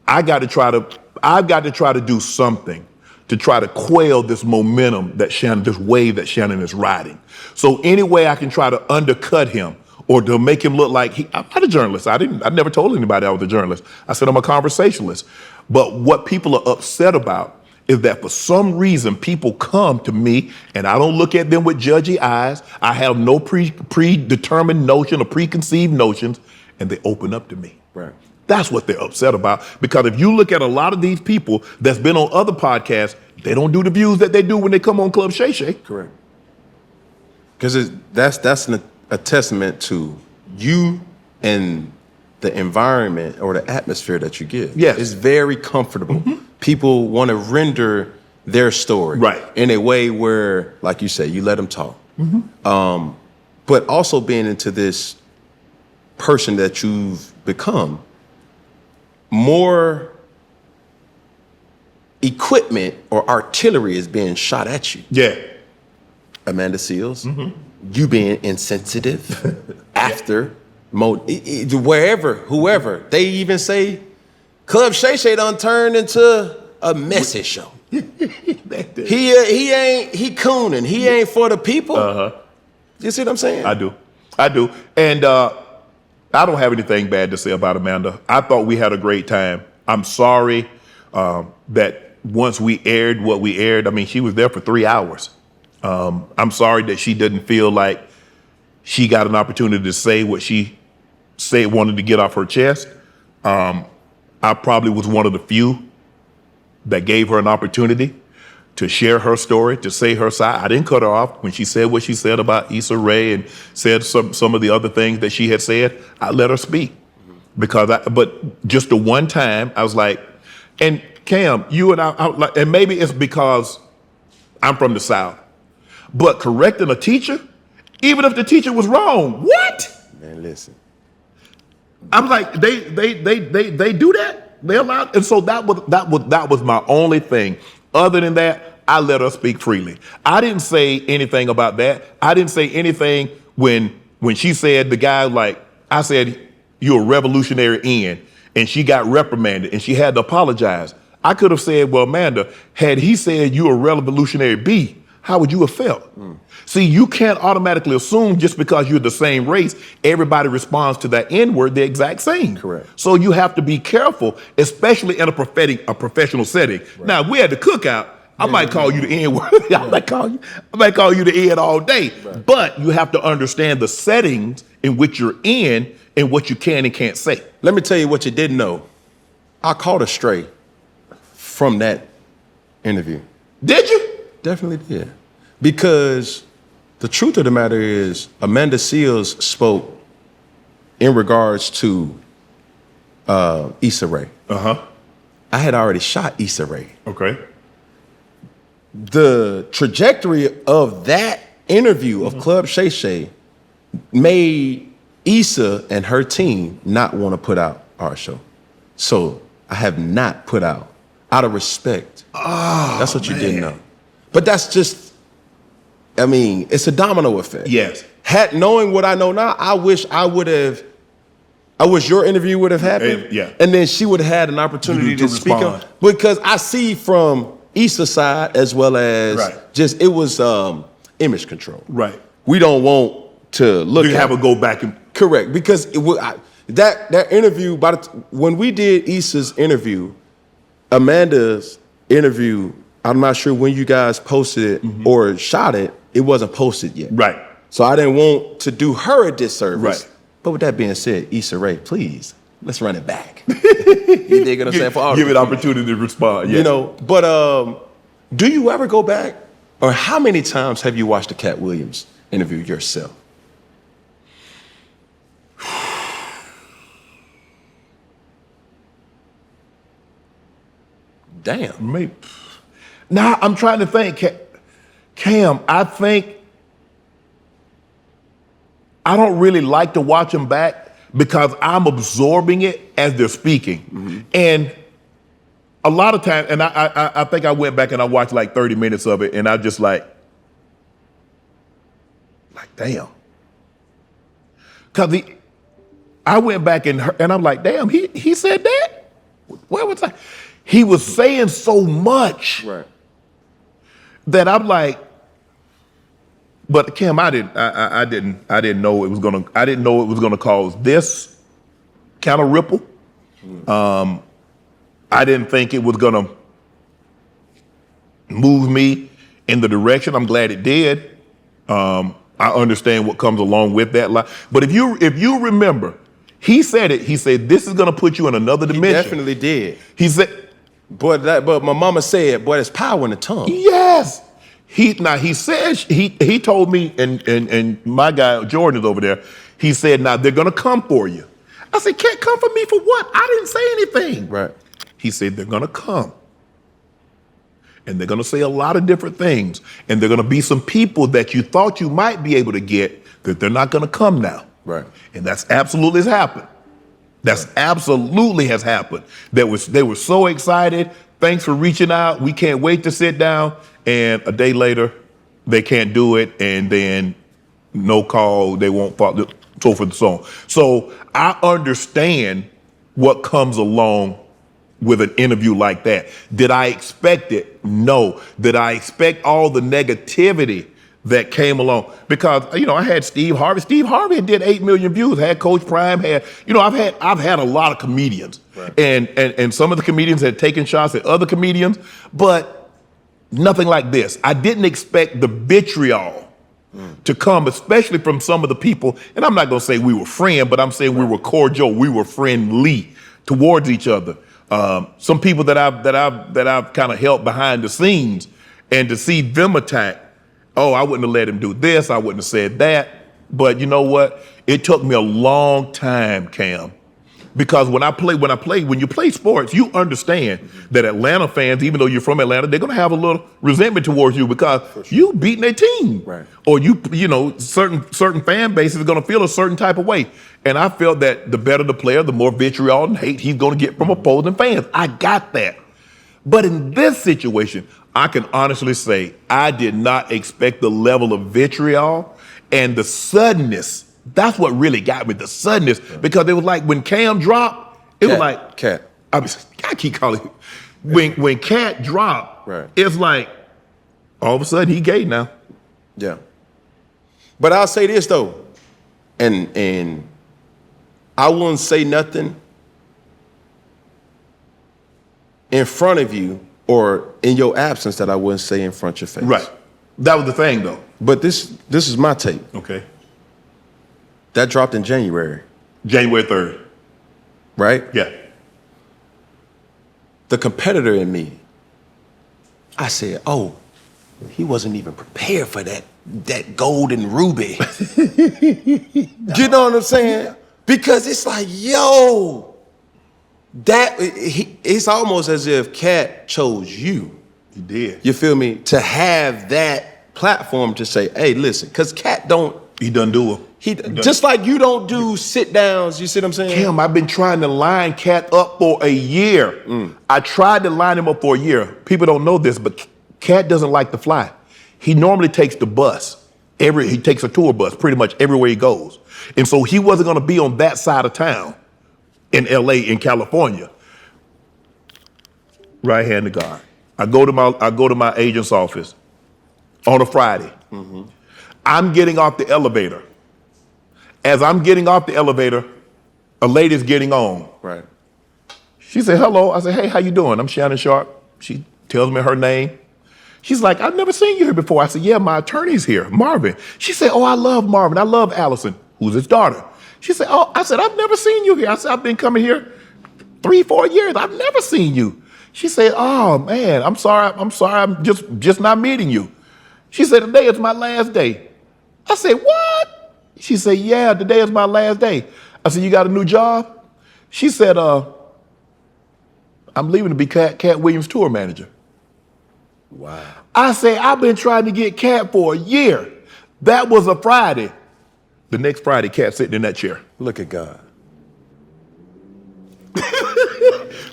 S2: I've got to try to do something to try to quell this momentum that this wave that Shannon is riding. So any way I can try to undercut him or to make him look like I'm not a journalist. I never told anybody I was a journalist. I said I'm a conversationalist. But what people are upset about is that for some reason people come to me and I don't look at them with judgy eyes. I have no predetermined notion or preconceived notions, and they open up to me.
S1: Right.
S2: That's what they're upset about. Because if you look at a lot of these people that's been on other podcasts, they don't do the views that they do when they come on Club Shay Shay.
S1: Correct. Because that's a testament to you and the environment or the atmosphere that you give.
S2: Yes.
S1: It's very comfortable.
S2: Mm-hmm.
S1: People want to render their story
S2: right.
S1: in a way where, like you say, you let them talk. Mm-hmm. But also being into this person that you've become, more equipment or artillery is being shot at you.
S2: Yeah.
S1: Amanda Seals, you being insensitive after wherever, whoever. They even say Club Shay Shay done turned into a messy show. He cooning. He ain't for the people. You see what I'm saying?
S2: I do. And I don't have anything bad to say about Amanda. I thought we had a great time. I'm sorry that once we aired what we aired, I mean, she was there for 3 hours. I'm sorry that she didn't feel like she got an opportunity to say what she wanted to get off her chest. I probably was one of the few that gave her an opportunity to share her story, to say her side. I didn't cut her off when she said what she said about Issa Rae and said some of the other things that she had said. I let her speak but just the one time I was like, and Cam, you and I and maybe it's because I'm from the South, but correcting a teacher, even if the teacher was wrong, what?
S1: Man, listen.
S2: I'm like, they do that? They allowed, and so that was my only thing. Other than that, I let her speak freely. I didn't say anything about that. I didn't say anything when she said the guy, like, I said, you're a revolutionary N, and she got reprimanded and she had to apologize. I could have said, well, Amanda, had he said you're a revolutionary B, how would you have felt? See, you can't automatically assume just because you're the same race, everybody responds to that N-word the exact same.
S1: Correct.
S2: So you have to be careful, especially in a professional setting. Right. Now, if we had the cookout, I might call you the N-word. I might call you the N all day. Right. But you have to understand the settings in which you're in and what you can and can't say.
S1: Let me tell you what you didn't know. I caught a stray from that interview.
S2: Did you?
S1: Definitely did. Because the truth of the matter is, Amanda Seals spoke in regards to Issa Rae. I had already shot Issa Rae.
S2: Okay.
S1: The trajectory of that interview of Club Shay Shay made Issa and her team not want to put out our show. So I have not put out of respect.
S2: Oh,
S1: that's what you didn't know. But that's just, I mean, it's a domino effect.
S2: Yes.
S1: Knowing what I know now, I wish your interview would have happened.
S2: Yeah.
S1: And then she would have had an opportunity to speak on. Because I see from Issa's side as well as just, it was image control.
S2: Right.
S1: We don't want to look at
S2: have a go back and.
S1: Correct. Because that interview, when we did Issa's interview, Amanda's interview, I'm not sure when you guys posted it or shot it, it wasn't posted yet.
S2: Right.
S1: So I didn't want to do her a disservice.
S2: Right.
S1: But with that being said, Issa Rae, please, let's run it back. You dig what I'm saying? For all
S2: give it opportunity to respond. Yeah.
S1: You know, but do you ever go back, or how many times have you watched the Katt Williams interview yourself? Damn.
S2: Maybe. Now I'm trying to think, Cam. I think I don't really like to watch them back because I'm absorbing it as they're speaking, and a lot of times, and I think I went back and I watched like 30 minutes of it, and I just like damn, because I went back and I'm like, damn, he said that. Where was I? He was saying so much,
S1: Right.
S2: that I'm like, but Kim, I didn't know it was gonna cause this kind of ripple. I didn't think it was gonna move me in the direction. I'm glad it did. I understand what comes along with that. But if you remember, he said it. He said, this is gonna put you in another dimension.
S1: He definitely did.
S2: He said,
S1: but my mama said, boy, there's power in the tongue.
S2: yes. He said, he told me, and my guy Jordan is over there. He said, now they're gonna come for you. I said, can't come for me for what? I didn't say anything.
S1: Right.
S2: He said, they're gonna come. And they're gonna say a lot of different things. And they're gonna be some people that you thought you might be able to get that they're not gonna come now.
S1: Right.
S2: And that's absolutely has happened. That's absolutely has happened. They were so excited. Thanks for reaching out. We can't wait to sit down. And a day later, they can't do it. And then no call, they won't follow, so forth and so on. So I understand what comes along with an interview like that. Did I expect it? No. Did I expect all the negativity that came along? Because, I had Steve Harvey. Steve Harvey did 8 million views, had Coach Prime, I've had a lot of comedians. Right. And some of the comedians had taken shots at other comedians, but nothing like this. I didn't expect the vitriol to come, especially from some of the people, and I'm not gonna say we were friends, but I'm saying we were cordial, we were friendly towards each other. Some people that I've kind of helped behind the scenes, and to see them attack, oh, I wouldn't have let him do this, I wouldn't have said that. But you know what? It took me a long time, Cam, because when you play sports, you understand that Atlanta fans, even though you're from Atlanta, they're gonna have a little resentment towards you because you beating their team,
S1: right?
S2: Or certain fan bases are gonna feel a certain type of way. And I felt that the better the player, the more vitriol and hate he's gonna get from opposing fans. I got that. But in this situation, I can honestly say I did not expect the level of vitriol and the suddenness. That's what really got me, the suddenness, because it was like when Cam dropped, it was like
S1: Katt.
S2: I keep calling him. When Katt dropped,
S1: right.
S2: It's like all of a sudden he gay now.
S1: Yeah. But I'll say this though, and I wouldn't say nothing in front of you or in your absence that I wouldn't say in front of your face.
S2: Right. That was the thing though.
S1: But this is my take.
S2: Okay.
S1: That dropped in January.
S2: January 3rd.
S1: Right?
S2: Yeah.
S1: The competitor in me, I said, oh, he wasn't even prepared for that golden ruby. You know what I'm saying? Because it's like, yo, it's almost as if Katt chose you.
S2: He did.
S1: You feel me? To have that platform to say, hey, listen, because Katt
S2: he doesn't do it.
S1: Just like you don't do sit downs, you see what I'm saying?
S2: Cam, I've been trying to line Katt up for a year. I tried to line him up for a year. People don't know this, but Katt doesn't like to fly. He normally takes the bus. He takes a tour bus pretty much everywhere he goes. And so he wasn't gonna be on that side of town in LA, in California. Right hand to God. I go to my agent's office on a Friday. I'm getting off the elevator. As I'm getting off the elevator, a lady's getting on.
S1: Right.
S2: She said, hello. I said, hey, how you doing? I'm Shannon Sharpe. She tells me her name. She's like, I've never seen you here before. I said, yeah, my attorney's here, Marvin. She said, oh, I love Marvin. I love Allison, who's his daughter. She said, oh, I said, I've never seen you here. I said, I've been coming here 3-4 years. I've never seen you. She said, oh, man, I'm sorry. I'm just not meeting you. She said, today is my last day. I said, what? She said, yeah, today is my last day. I said, you got a new job? She said, I I'm leaving to be Katt Williams' tour manager.
S1: Wow.
S2: I say, I've been trying to get Katt for a year. That was a Friday. The next Friday, Katt sitting in that chair.
S1: Look at God.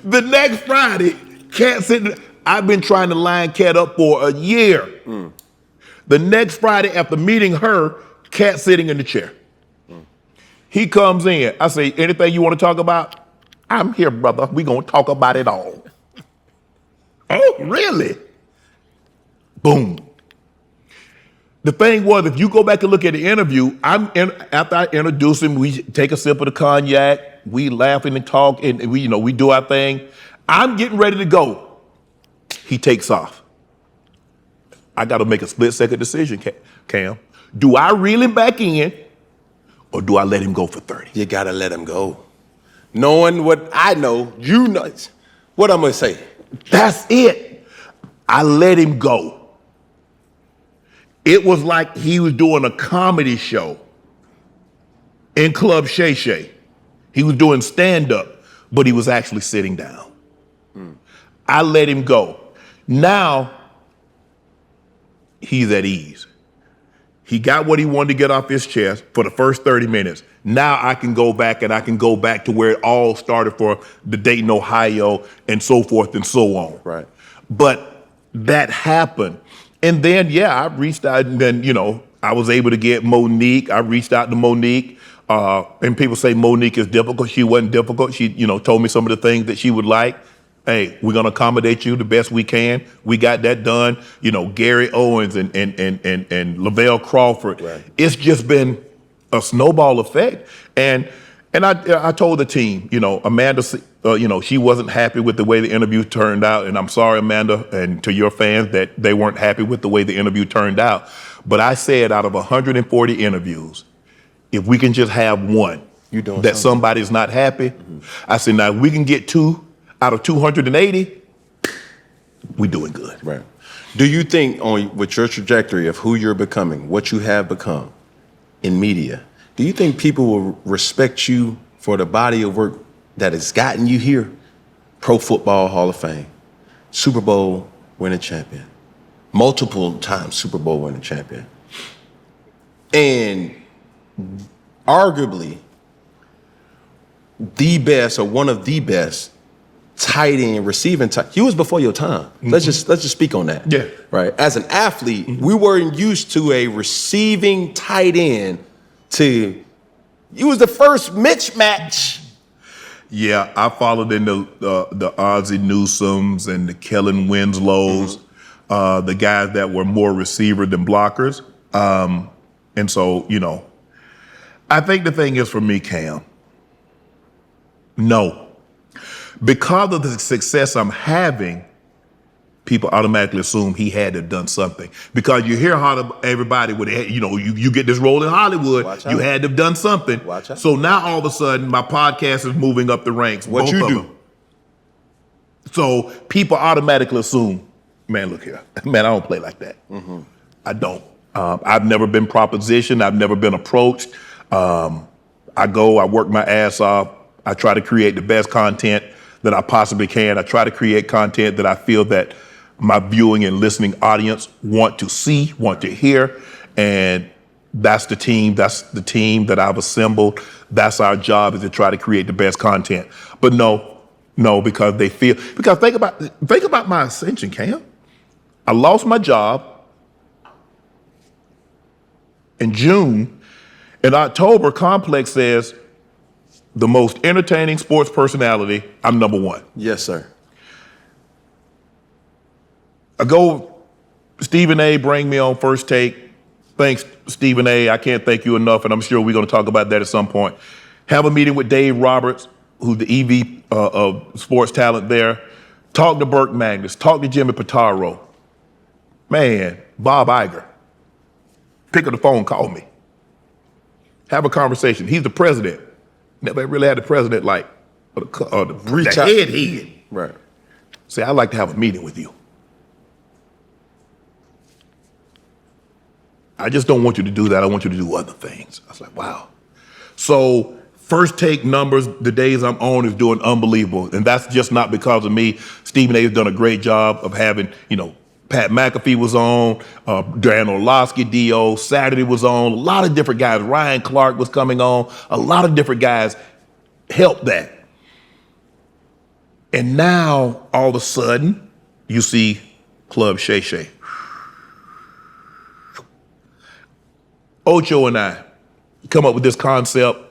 S2: The next Friday, Katt sitting. I've been trying to line Katt up for a year. The next Friday, after meeting her, Katt sitting in the chair. He comes in. I say, anything you want to talk about? I'm here, brother. We gonna talk about it all. Oh, really? Boom. The thing was, if you go back and look at the interview, after I introduce him, we take a sip of the cognac, we laughing and talk, and we do our thing. I'm getting ready to go. He takes off. I got to make a split-second decision, Cam. Do I reel him back in, or do I let him go for 30?
S1: You got to let him go. Knowing what I know, you know. What I'm going to say?
S2: That's it. I let him go. It was like he was doing a comedy show in Club Shay Shay. He was doing stand-up, but he was actually sitting down. I let him go. Now, he's at ease. He got what he wanted to get off his chest for the first 30 minutes. Now I can go back and I can go back to where it all started for the Dayton, Ohio, and so forth and so on.
S1: Right.
S2: But that happened. And then, I reached out, and then, I was able to get Monique. I reached out to Monique. And people say Monique is difficult. She wasn't difficult. She, told me some of the things that she would like. Hey, we're gonna accommodate you the best we can. We got that done. Gary Owens and Lavelle Crawford. Right. It's just been a snowball effect. And I told the team, Amanda, she wasn't happy with the way the interview turned out. And I'm sorry, Amanda, and to your fans that they weren't happy with the way the interview turned out. But I said out of 140 interviews, if we can just have one that somebody's not happy, I said, now if we can get 2 out of 280, we're doing good.
S1: Right. Do you think with your trajectory of who you're becoming, what you have become in media, do you think people will respect you for the body of work that has gotten you here? Pro Football Hall of Fame, Super Bowl winning champion, multiple times Super Bowl winning champion, and arguably the best or one of the best tight end receiving tight. He was before your time. Let's just speak on that.
S2: Yeah.
S1: Right. As an athlete, we weren't used to a receiving tight end. You was the first mismatch.
S2: Yeah, I followed in the Ozzie Newsomes and the Kellen Winslows, the guys that were more receiver than blockers. And so, I think the thing is for me, Cam, no. Because of the success I'm having, people automatically assume he had to have done something. Because you hear how everybody would, you get this role in Hollywood, you had to have done something.
S1: Watch out.
S2: So now all of a sudden, my podcast is moving up the ranks.
S1: What you do?
S2: So people automatically assume, man, look here, man, I don't play like that. I don't. I've never been propositioned. I've never been approached. I work my ass off. I try to create the best content that I possibly can. I try to create content that I feel that my viewing and listening audience want to see, want to hear. And that's the team that I've assembled. That's our job, is to try to create the best content. But no, because think about my ascension, Cam. I lost my job in June. In October, Complex says, the most entertaining sports personality, I'm number 1.
S1: Yes, sir.
S2: Stephen A. bring me on First Take. Thanks, Stephen A. I can't thank you enough, and I'm sure we're going to talk about that at some point. Have a meeting with Dave Roberts, who's the EV of sports talent there. Talk to Burke Magnus. Talk to Jimmy Pitaro. Man, Bob Iger. Pick up the phone, call me. Have a conversation. He's the president. Never really had the president like the head.
S1: Right.
S2: Say, I'd like to have a meeting with you. I just don't want you to do that. I want you to do other things. I was like, wow. So First take numbers, the days I'm on is doing unbelievable. And that's just not because of me. Stephen A. has done a great job of having, Pat McAfee was on, Dan Orlovsky, D.O., Saturday was on, a lot of different guys. Ryan Clark was coming on. A lot of different guys helped that. And now, all of a sudden, you see Club Shay Shay. Ocho and I come up with this concept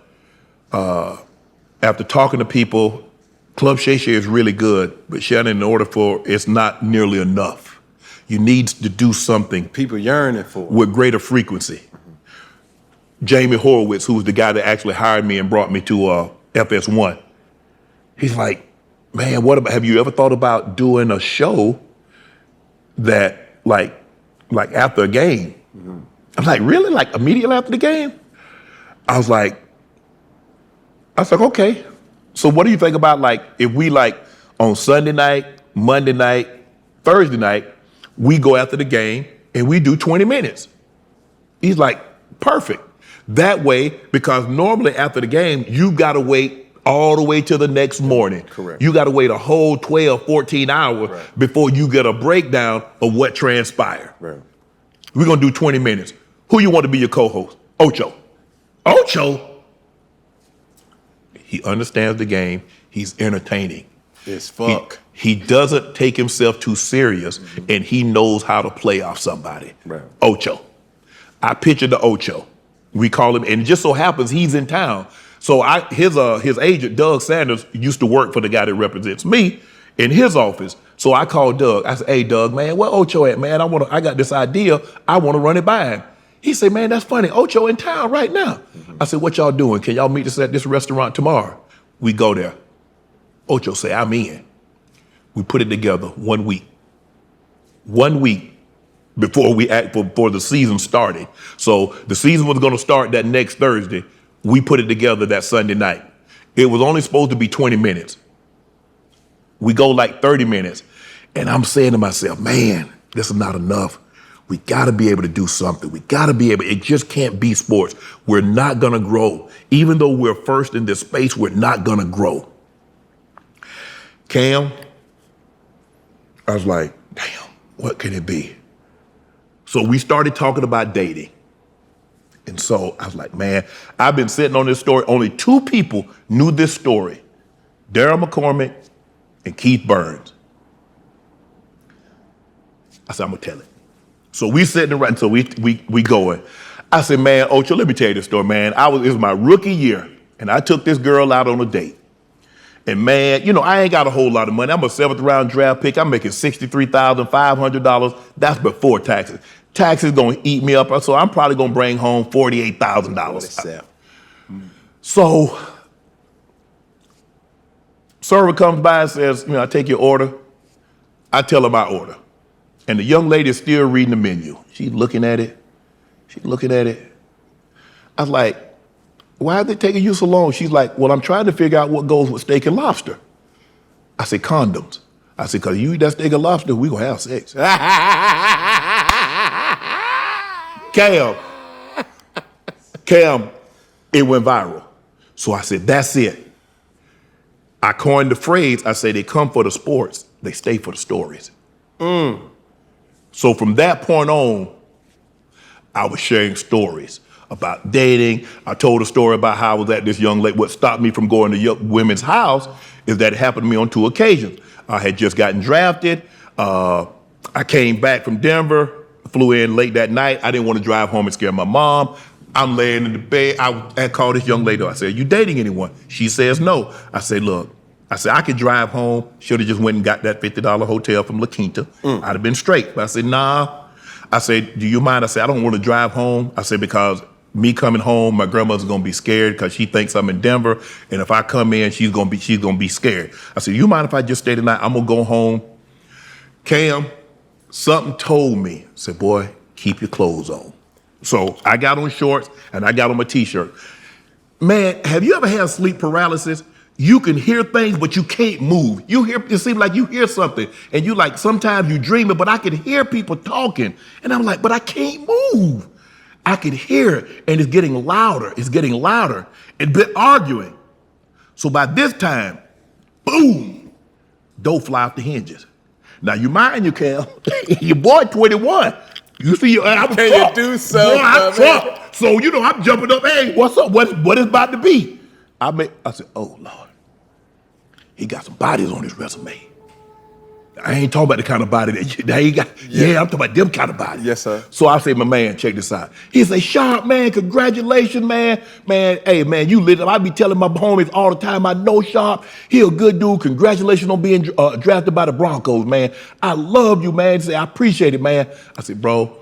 S2: after talking to people. Club Shay Shay is really good, but Shannon, in order for it's not nearly enough. You need to do something
S3: people yearning for
S2: with greater frequency. Jamie Horowitz, who was the guy that actually hired me and brought me to FS1, he's like, man, have you ever thought about doing a show that like after a game? I'm like, really? Like immediately after the game? I was like, okay. So what do you think about like if we like on Sunday night, Monday night, Thursday night, we go after the game and we do 20 minutes? He's like, perfect. That way, because normally after the game, you gotta wait all the way to the next morning.
S3: Correct.
S2: You gotta wait a whole 12, 14 hours before you get a breakdown of what transpired.
S3: Right.
S2: We're gonna do 20 minutes. Who you want to be your co-host? Ocho. Ocho? He understands the game. He's entertaining.
S3: It's fuck.
S2: He doesn't take himself too serious, and he knows how to play off somebody.
S3: Right.
S2: Ocho. I picture the Ocho. We call him, and it just so happens he's in town. So his agent, Doug Sanders, used to work for the guy that represents me in his office. So I called Doug. I said, hey, Doug, man, where Ocho at, man? I got this idea. I want to run it by him. He said, man, that's funny. Ocho in town right now. I said, what y'all doing? Can y'all meet us at this restaurant tomorrow? We go there. Ocho say, I'm in. We put it together 1 week. 1 week before before the season started. So the season was going to start that next Thursday. We put it together that Sunday night. It was only supposed to be 20 minutes. We go like 30 minutes. And I'm saying to myself, man, this is not enough. We got to be able to do something. We got to be able, it just can't be sports. We're not going to grow. Even though we're first in this space, we're not going to grow. Cam, I was like, damn, what can it be? So we started talking about dating. And so I was like, man, I've been sitting on this story. Only two people knew this story, Daryl McCormick and Keith Burns. I said, I'm going to tell it. So we sitting around, so we going. I said, man, Ocho, let me tell you this story, man. It was my rookie year, and I took this girl out on a date. And man, I ain't got a whole lot of money. I'm a 7th round draft pick. I'm making $63,500. That's before taxes. Taxes gonna eat me up, so I'm probably gonna bring home $48,000. So, server comes by and says, I take your order. I tell her my order. And the young lady is still reading the menu. She's looking at it. I was like, why is it taking you so long? She's like, well, I'm trying to figure out what goes with steak and lobster. I said, condoms. I said, because you eat that steak and lobster, we gonna have sex. Cam, it went viral. So I said, that's it. I coined the phrase, I say, they come for the sports, they stay for the stories. So from that point on, I was sharing stories about dating. I told a story about how I was at this young lady. What stopped me from going to women's house is that it happened to me on 2 occasions. I had just gotten drafted. I came back from Denver, flew in late that night. I didn't want to drive home and scare my mom. I'm laying in the bed. I called this young lady. I said, are you dating anyone? She says no. I said, look, I could drive home. Should have just went and got that $50 hotel from La Quinta. I'd have been straight. But I said, nah. I said, do you mind? I said, I don't want to drive home. I said, because me coming home, my grandmother's gonna be scared because she thinks I'm in Denver, and if I come in, she's gonna be scared. I said, you mind if I just stay tonight? I'm gonna go home. Cam, something told me, said, boy, keep your clothes on. So I got on shorts and I got on my t-shirt. Man, have you ever had sleep paralysis? You can hear things, but you can't move. It seems like you hear something, and sometimes you dream it, but I can hear people talking, and I'm like, but I can't move. I could hear it, and it's getting louder. It's getting louder. And been arguing. So by this time, boom, door fly off the hinges. Now you mind you, Cal, your boy 21. You see, I'm
S3: Can
S2: truck.
S3: you do something?
S2: Boy, I'm truck. So I'm jumping up. Hey, what's up? What is about to be? I said, oh Lord, he got some bodies on his resume. I ain't talking about the kind of body that he got. Yeah, I'm talking about them kind of bodies.
S3: Yes, sir.
S2: So I say, my man, check this out. He say, Sharpe, man, congratulations, man. Man, hey, man, you lit up. I be telling my homies all the time, I know Sharpe. He a good dude. Congratulations on being drafted by the Broncos, man. I love you, man. He say, I appreciate it, man. I said, bro,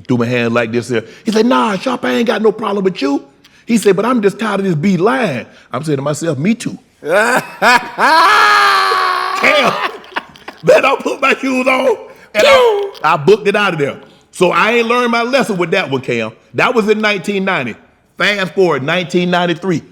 S2: do my hand like this here. He said, nah, Sharpe, I ain't got no problem with you. He said, but I'm just tired of this B line. I'm saying to myself, me too. Damn. Man, I put my shoes on, and I booked it out of there. So I ain't learned my lesson with that one, Cam. That was in 1990. Fast forward, 1993.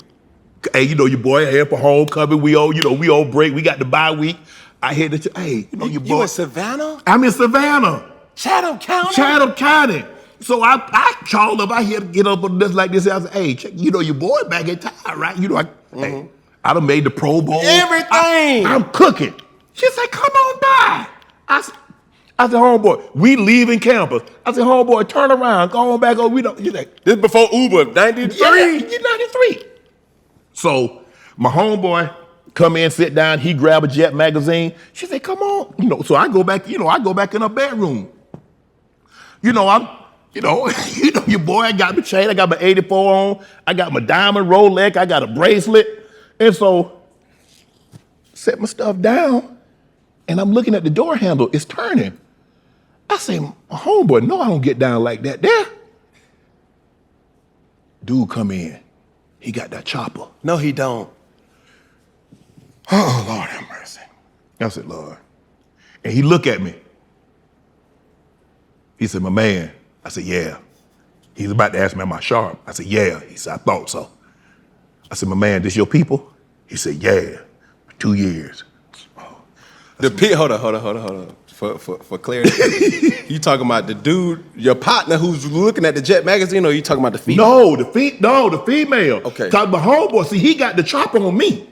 S2: Hey, your boy here for homecoming. We all break. We got the bye week. I hit the, hey, your boy.
S3: You in Savannah?
S2: I'm in Savannna.
S3: Chatham County?
S2: Chatham County. So I called up. I had to get up on this like this. I said, hey, check, your boy back in town, right? Hey, I done made the Pro Bowl.
S3: Everything.
S2: I'm cooking. She said, come on by. I said, homeboy, we leaving campus. I said, homeboy, turn around, go on back. We don't.
S3: This before Uber, 93?
S2: Yeah, 93. So my homeboy come in, sit down. He grab a Jet magazine. She said, come on. So I go back. I go back in her bedroom. Your boy. I got my chain. I got my 84 on. I got my diamond Rolex. I got a bracelet. And so set my stuff down. And I'm looking at the door handle, it's turning. I say, homeboy, no, I don't get down like that there. Dude come in, he got that chopper.
S3: No, he don't.
S2: Oh, Lord have mercy. I said, Lord. And he looked at me. He said, my man. I said, yeah. He's about to ask me, am I Sharpe? I said, yeah. He said, I thought so. I said, my man, this your people? He said, yeah, for 2 years.
S3: Hold on. For clarity, you talking about the dude, your partner who's looking at the Jet magazine, or you talking about the female?
S2: No, the female.
S3: Okay.
S2: Talking about homeboy. See, he got the chopper on me.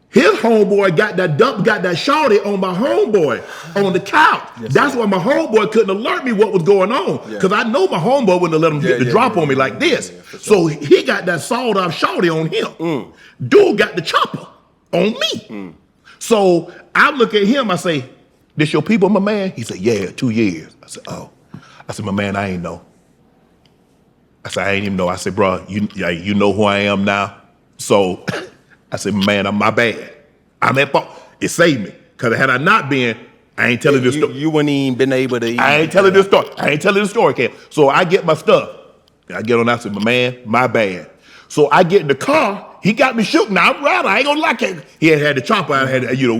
S2: His homeboy got that shawty on my homeboy on the couch. Yes, that's why my homeboy couldn't alert me what was going on. Because I know my homeboy wouldn't have let him get the drop on me like this. Sure. So he got that sawed off shawty on him. Dude got the chopper on me. So I look at him, I say, this your people, my man? He said, yeah, 2 years. I said, oh. I said, my man, I ain't know. I said, I ain't even know. I said, bro, you know who I am now? So I said, man, my bad. I'm at fault. It saved me. Because had I not been, I ain't telling this story.
S3: You wouldn't even been able to.
S2: I ain't telling this story. Ken. So I get my stuff. I get on, I said, my man, my bad. So I get in the car. He got me shook. Now I'm right. I ain't gonna lie. He had the chopper.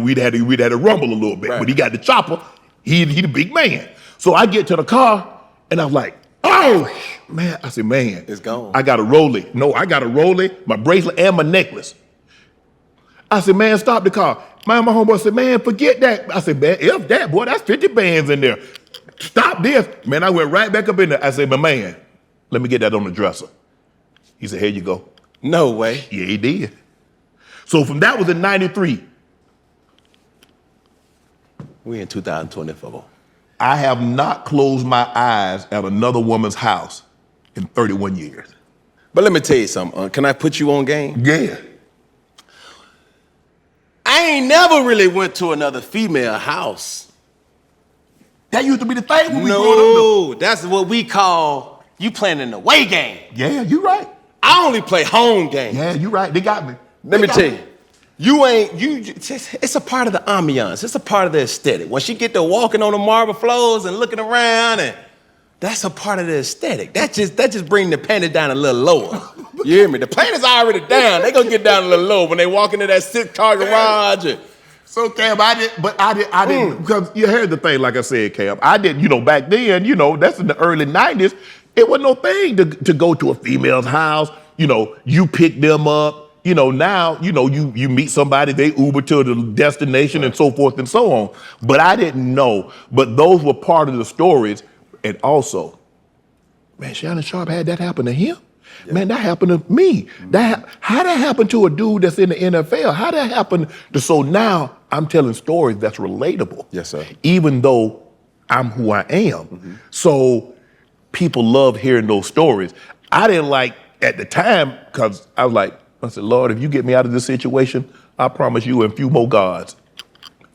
S2: We'd had to rumble a little bit. Right. But he got the chopper. He the big man. So I get to the car and I'm like, oh man. I said, man,
S3: it's gone.
S2: I got a Rollie. No, I got a Rollie, my bracelet, and my necklace. I said, man, stop the car. My homeboy said, man, forget that. I said, man, F that, boy. That's 50 bands in there. Stop this. Man, I went right back up in there. I said, my man, let me get that on the dresser. He said, here you go.
S3: No way.
S2: Yeah, he did. So from that was in 93.
S3: We in 2024.
S2: I have not closed my eyes at another woman's house in 31 years.
S3: But let me tell you something. Can I put you on game?
S2: Yeah.
S3: I ain't never really went to another female house.
S2: That used to be the thing when we growing
S3: No, that's what we call you playing an away game.
S2: Yeah, you right.
S3: I only play home games.
S2: Yeah, you right. They got me.
S3: Let me tell you, it's a part of the ambiance. It's a part of the aesthetic. When she get to walking on the marble floors and looking around, and that's a part of the aesthetic. That just bring the panties down a little lower. You hear me? The panties already down. They gonna get down a little low when they walk into that 6-car garage.
S2: So Cam, I didn't, because you heard the thing, like I said, Cam, I didn't, back then, that's in the early 90s. It wasn't no thing to go to a female's house. You pick them up. Now, you meet somebody, they Uber to the destination and so forth and so on. But I didn't know. But those were part of the stories. And also, man, Shannon Sharpe had that happen to him? Yeah. Man, that happened to me. How that happened to a dude that's in the NFL? How that happened so now I'm telling stories that's relatable.
S3: Yes, sir.
S2: Even though I'm who I am. So people love hearing those stories. I didn't like at the time, because I was like, I said, Lord, if you get me out of this situation, I promise you and a few more gods,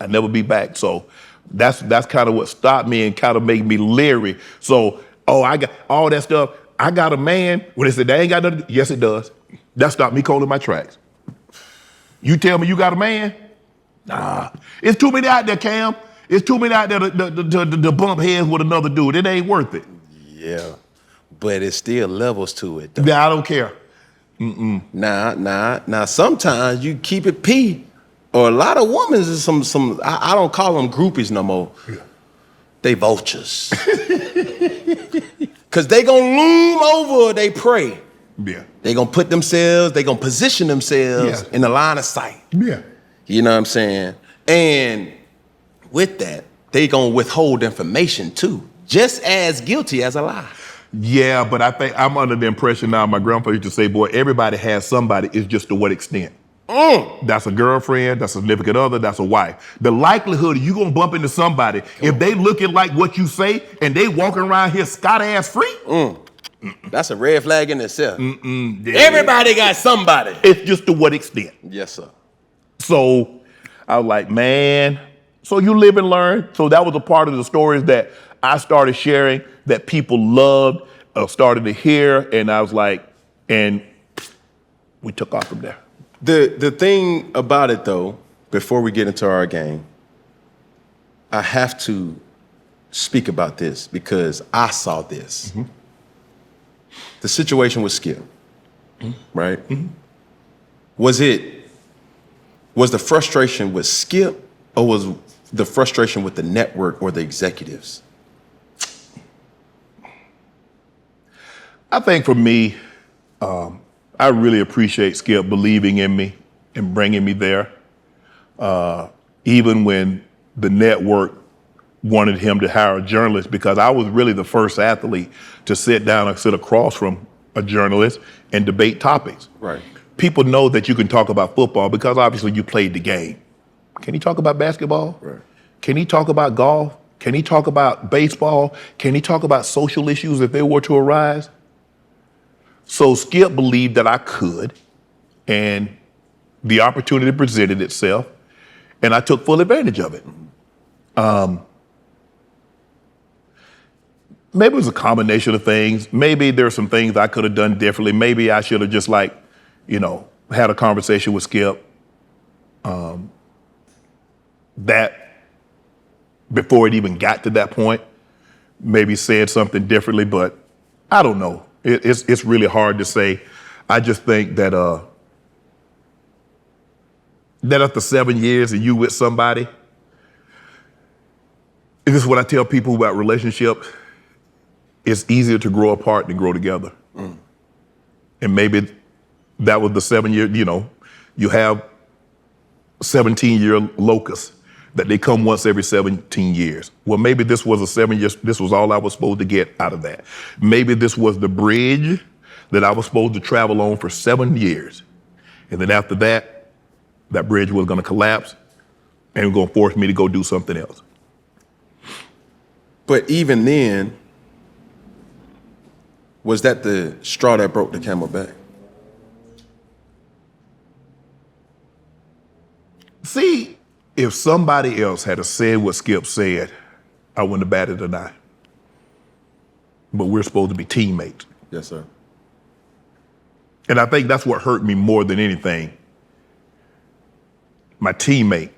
S2: I'll never be back. So that's kind of what stopped me and kind of made me leery. So, I got all that stuff. I got a man. When they said they ain't got nothing, yes, it does. That stopped me cold in my tracks. You tell me you got a man? Nah. It's too many out there, Cam. It's too many out there to bump heads with another dude. It ain't worth it.
S3: Yeah, but it's still levels to it, though.
S2: Yeah, I don't care.
S3: Nah. Sometimes you keep it P, or a lot of women is some. I don't call them groupies no more. Yeah. They vultures, cause they gonna loom over they prey.
S2: Yeah.
S3: They gonna put themselves. They gonna position themselves in the line of sight.
S2: Yeah.
S3: You know what I'm saying? And with that, they gonna withhold information too, just as guilty as a lie.
S2: Yeah, but I think I'm under the impression now, my grandpa used to say, boy, everybody has somebody, it's just to what extent. That's a girlfriend, that's a significant other, that's a wife. The likelihood you gonna bump into somebody, if they looking like what you say and they walking around here scot-ass free.
S3: That's a red flag in itself. Everybody got somebody.
S2: It's just to what extent.
S3: Yes, sir.
S2: So I was like, man, so you live and learn. So that was a part of the stories that I started sharing that people loved, started to hear, and I was like, and we took off from there.
S3: The thing about it, though, before we get into our game, I have to speak about this because I saw this. The situation with Skip, right? Was the frustration with Skip, or was the frustration with the network or the executives?
S2: I think for me, I really appreciate Skip believing in me and bringing me there. Even when the network wanted him to hire a journalist, because I was really the first athlete to sit down and sit across from a journalist and debate topics.
S3: Right.
S2: People know that you can talk about football because obviously you played the game. Can he talk about basketball?
S3: Right.
S2: Can he talk about golf? Can he talk about baseball? Can he talk about social issues if they were to arise? So Skip believed that I could, and the opportunity presented itself, and I took full advantage of it. Maybe it was a combination of things. Maybe there's some things I could have done differently. Maybe I should have just had a conversation with Skip that before it even got to that point, maybe said something differently, but I don't know. It's really hard to say. I just think that that after 7 years and you with somebody, this is what I tell people about relationships, it's easier to grow apart than grow together. And maybe that was the 7 year, you have 17-year locusts that they come once every 17 years. Well, maybe this was a 7 years, this was all I was supposed to get out of that. Maybe this was the bridge that I was supposed to travel on for 7 years. And then after that, that bridge was gonna collapse and gonna force me to go do something else.
S3: But even then, was that the straw that broke the camel back?
S2: See, if somebody else had said what Skip said, I wouldn't have batted an eye. But we're supposed to be teammates.
S3: Yes, sir.
S2: And I think that's what hurt me more than anything. My teammate,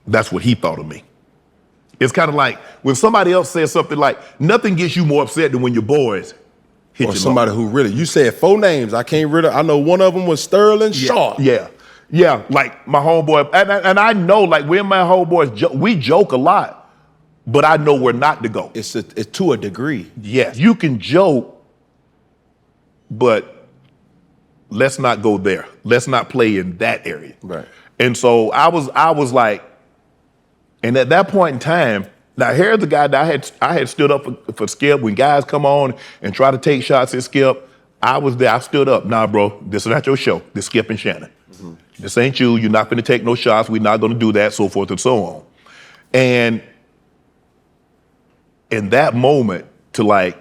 S2: that's what he thought of me. It's kind of like when somebody else says something like, nothing gets you more upset than when your boys hit you.
S3: Or somebody who really, you said 4 names. I know one of them was Sterling Sharpe.
S2: Yeah, like my homeboy, and I know, like, we and my homeboys, we joke a lot, but I know where not to go.
S3: It's to a degree.
S2: Yes, you can joke, but let's not go there. Let's not play in that area.
S3: Right.
S2: And so I was like, and at that point in time, Now here's the guy that I had stood up for Skip. When guys come on and try to take shots at Skip, I was there. I stood up. Nah, bro, this is not your show. This is Skip and Shannon. This ain't you. You're not going to take no shots. We're not going to do that, so forth and so on. And in that moment, to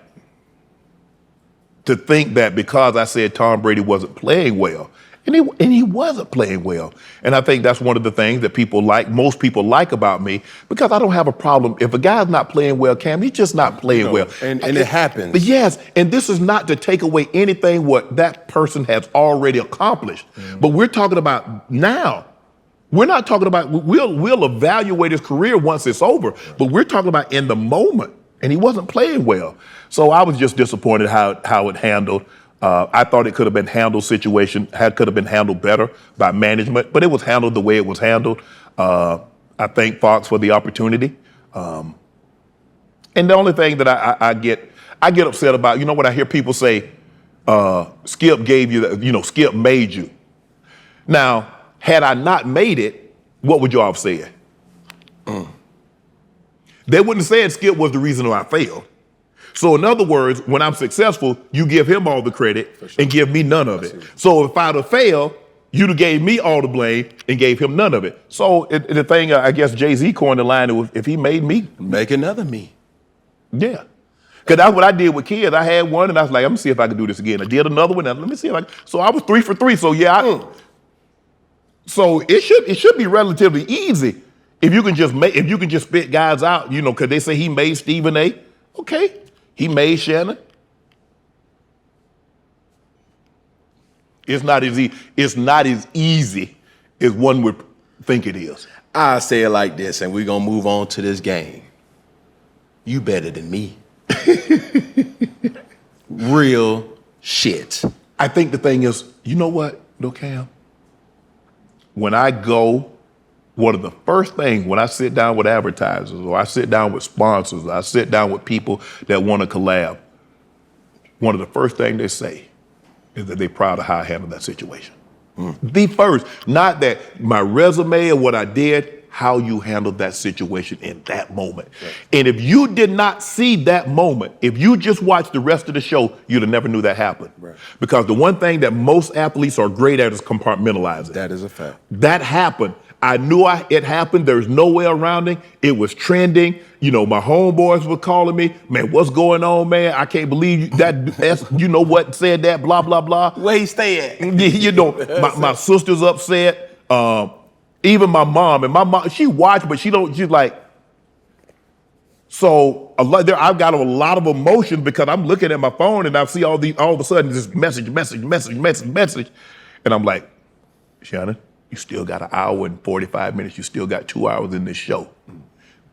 S2: think that because I said Tom Brady wasn't playing well, and he wasn't playing well. And I think that's one of the things that most people like about me, because I don't have a problem. If a guy's not playing well, Cam, he's just not playing well.
S3: And it happens.
S2: But yes, and this is not to take away anything what that person has already accomplished. But we're talking about now. We're not talking about, we'll evaluate his career once it's over, but we're talking about in the moment, and he wasn't playing well. So I was just disappointed how it handled. I thought it could have been handled could have been handled better by management, but it was handled the way it was handled. I thank Fox for the opportunity. And the only thing that I get upset about, you know what I hear people say, Skip gave you, Skip made you. Now, had I not made it, what would y'all have said? They wouldn't have said Skip was the reason why I failed. So in other words, when I'm successful, you give him all the credit and give me none of it. So if I'd have failed, you'd have gave me all the blame and gave him none of it. So the thing, I guess Jay-Z coined the line, was if he made me,
S3: make another me.
S2: Yeah. Because that's what I did with kids. I had one and I was like, I'm gonna see if I can do this again. I did another one, and let me see if I can. So I was 3 for 3. So yeah, so it should be relatively easy if you can just spit guys out, because they say he made Stephen A. Okay. He made Shannon. It's not as easy as one would think it is.
S3: I say it like this, and we're gonna move on to this game. You better than me. Real shit.
S2: I think the thing is, you know what, Cam? When I go, one of the first things when I sit down with advertisers, or I sit down with sponsors, or I sit down with people that want to collab, one of the first things they say is that they're proud of how I handled that situation. The first, not that my resume or what I did, how you handled that situation in that moment. Right. And if you did not see that moment, if you just watched the rest of the show, you'd have never knew that happened. Right. Because the one thing that most athletes are great at is compartmentalizing.
S3: That is a fact.
S2: That happened. I knew it happened. There's no way around it. It was trending. My homeboys were calling me, man, what's going on, man? I can't believe that, what said that, blah, blah, blah.
S3: Where he stay at?
S2: My sister's upset. Even my mom, and my mom, she watched, but she's like, so I've got a lot of emotions because I'm looking at my phone and I see all of a sudden this message. And I'm like, Shannon, you still got 1 hour and 45 minutes. You still got 2 hours in this show.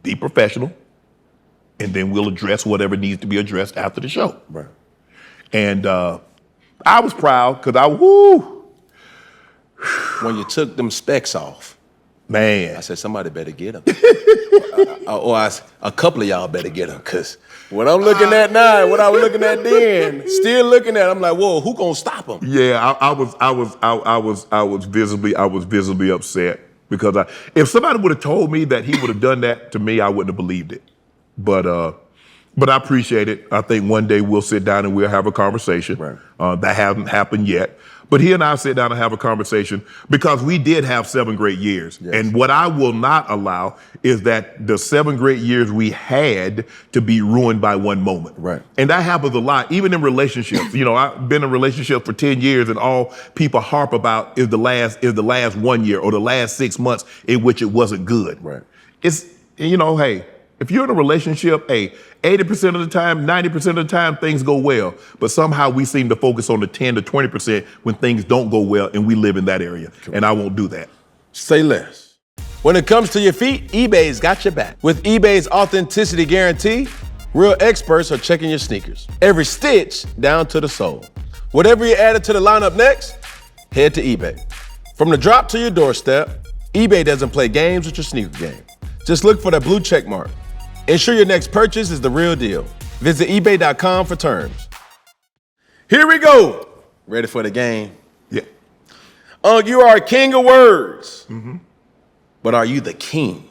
S2: Be professional, and then we'll address whatever needs to be addressed after the show.
S3: Right.
S2: And I was proud because
S3: when you took them specs off,
S2: man,
S3: I said, somebody better get them. A couple of y'all better get them, because what I'm looking at now, what I was looking at then, still looking at, I'm like, whoa, who gonna stop them?
S2: Yeah, I was visibly upset because if somebody would have told me that he would have done that to me, I wouldn't have believed it. But I appreciate it. I think one day we'll sit down and we'll have a conversation. Right. That hasn't happened yet. But he and I sit down and have a conversation because we did have 7 great years. Yes. And what I will not allow is that the 7 great years we had to be ruined by one moment.
S3: Right.
S2: And that happens a lot, even in relationships. I've been in a relationship for 10 years and all people harp about is the last 1 year or the last 6 months in which it wasn't good.
S3: Right.
S2: It's, hey, if you're in a relationship, 80% of the time, 90% of the time, things go well. But somehow we seem to focus on the 10 to 20% when things don't go well, and we live in that area. Cool. And I won't do that.
S3: Say less. When it comes to your feet, eBay's got your back. With eBay's authenticity guarantee, real experts are checking your sneakers. Every stitch down to the sole. Whatever you added to the lineup next, head to eBay. From the drop to your doorstep, eBay doesn't play games with your sneaker game. Just look for the blue check mark. Ensure your next purchase is the real deal. Visit ebay.com for terms. Here we go. Ready for the game?
S2: Yeah.
S3: You are a king of words. Mm-hmm. But are you the king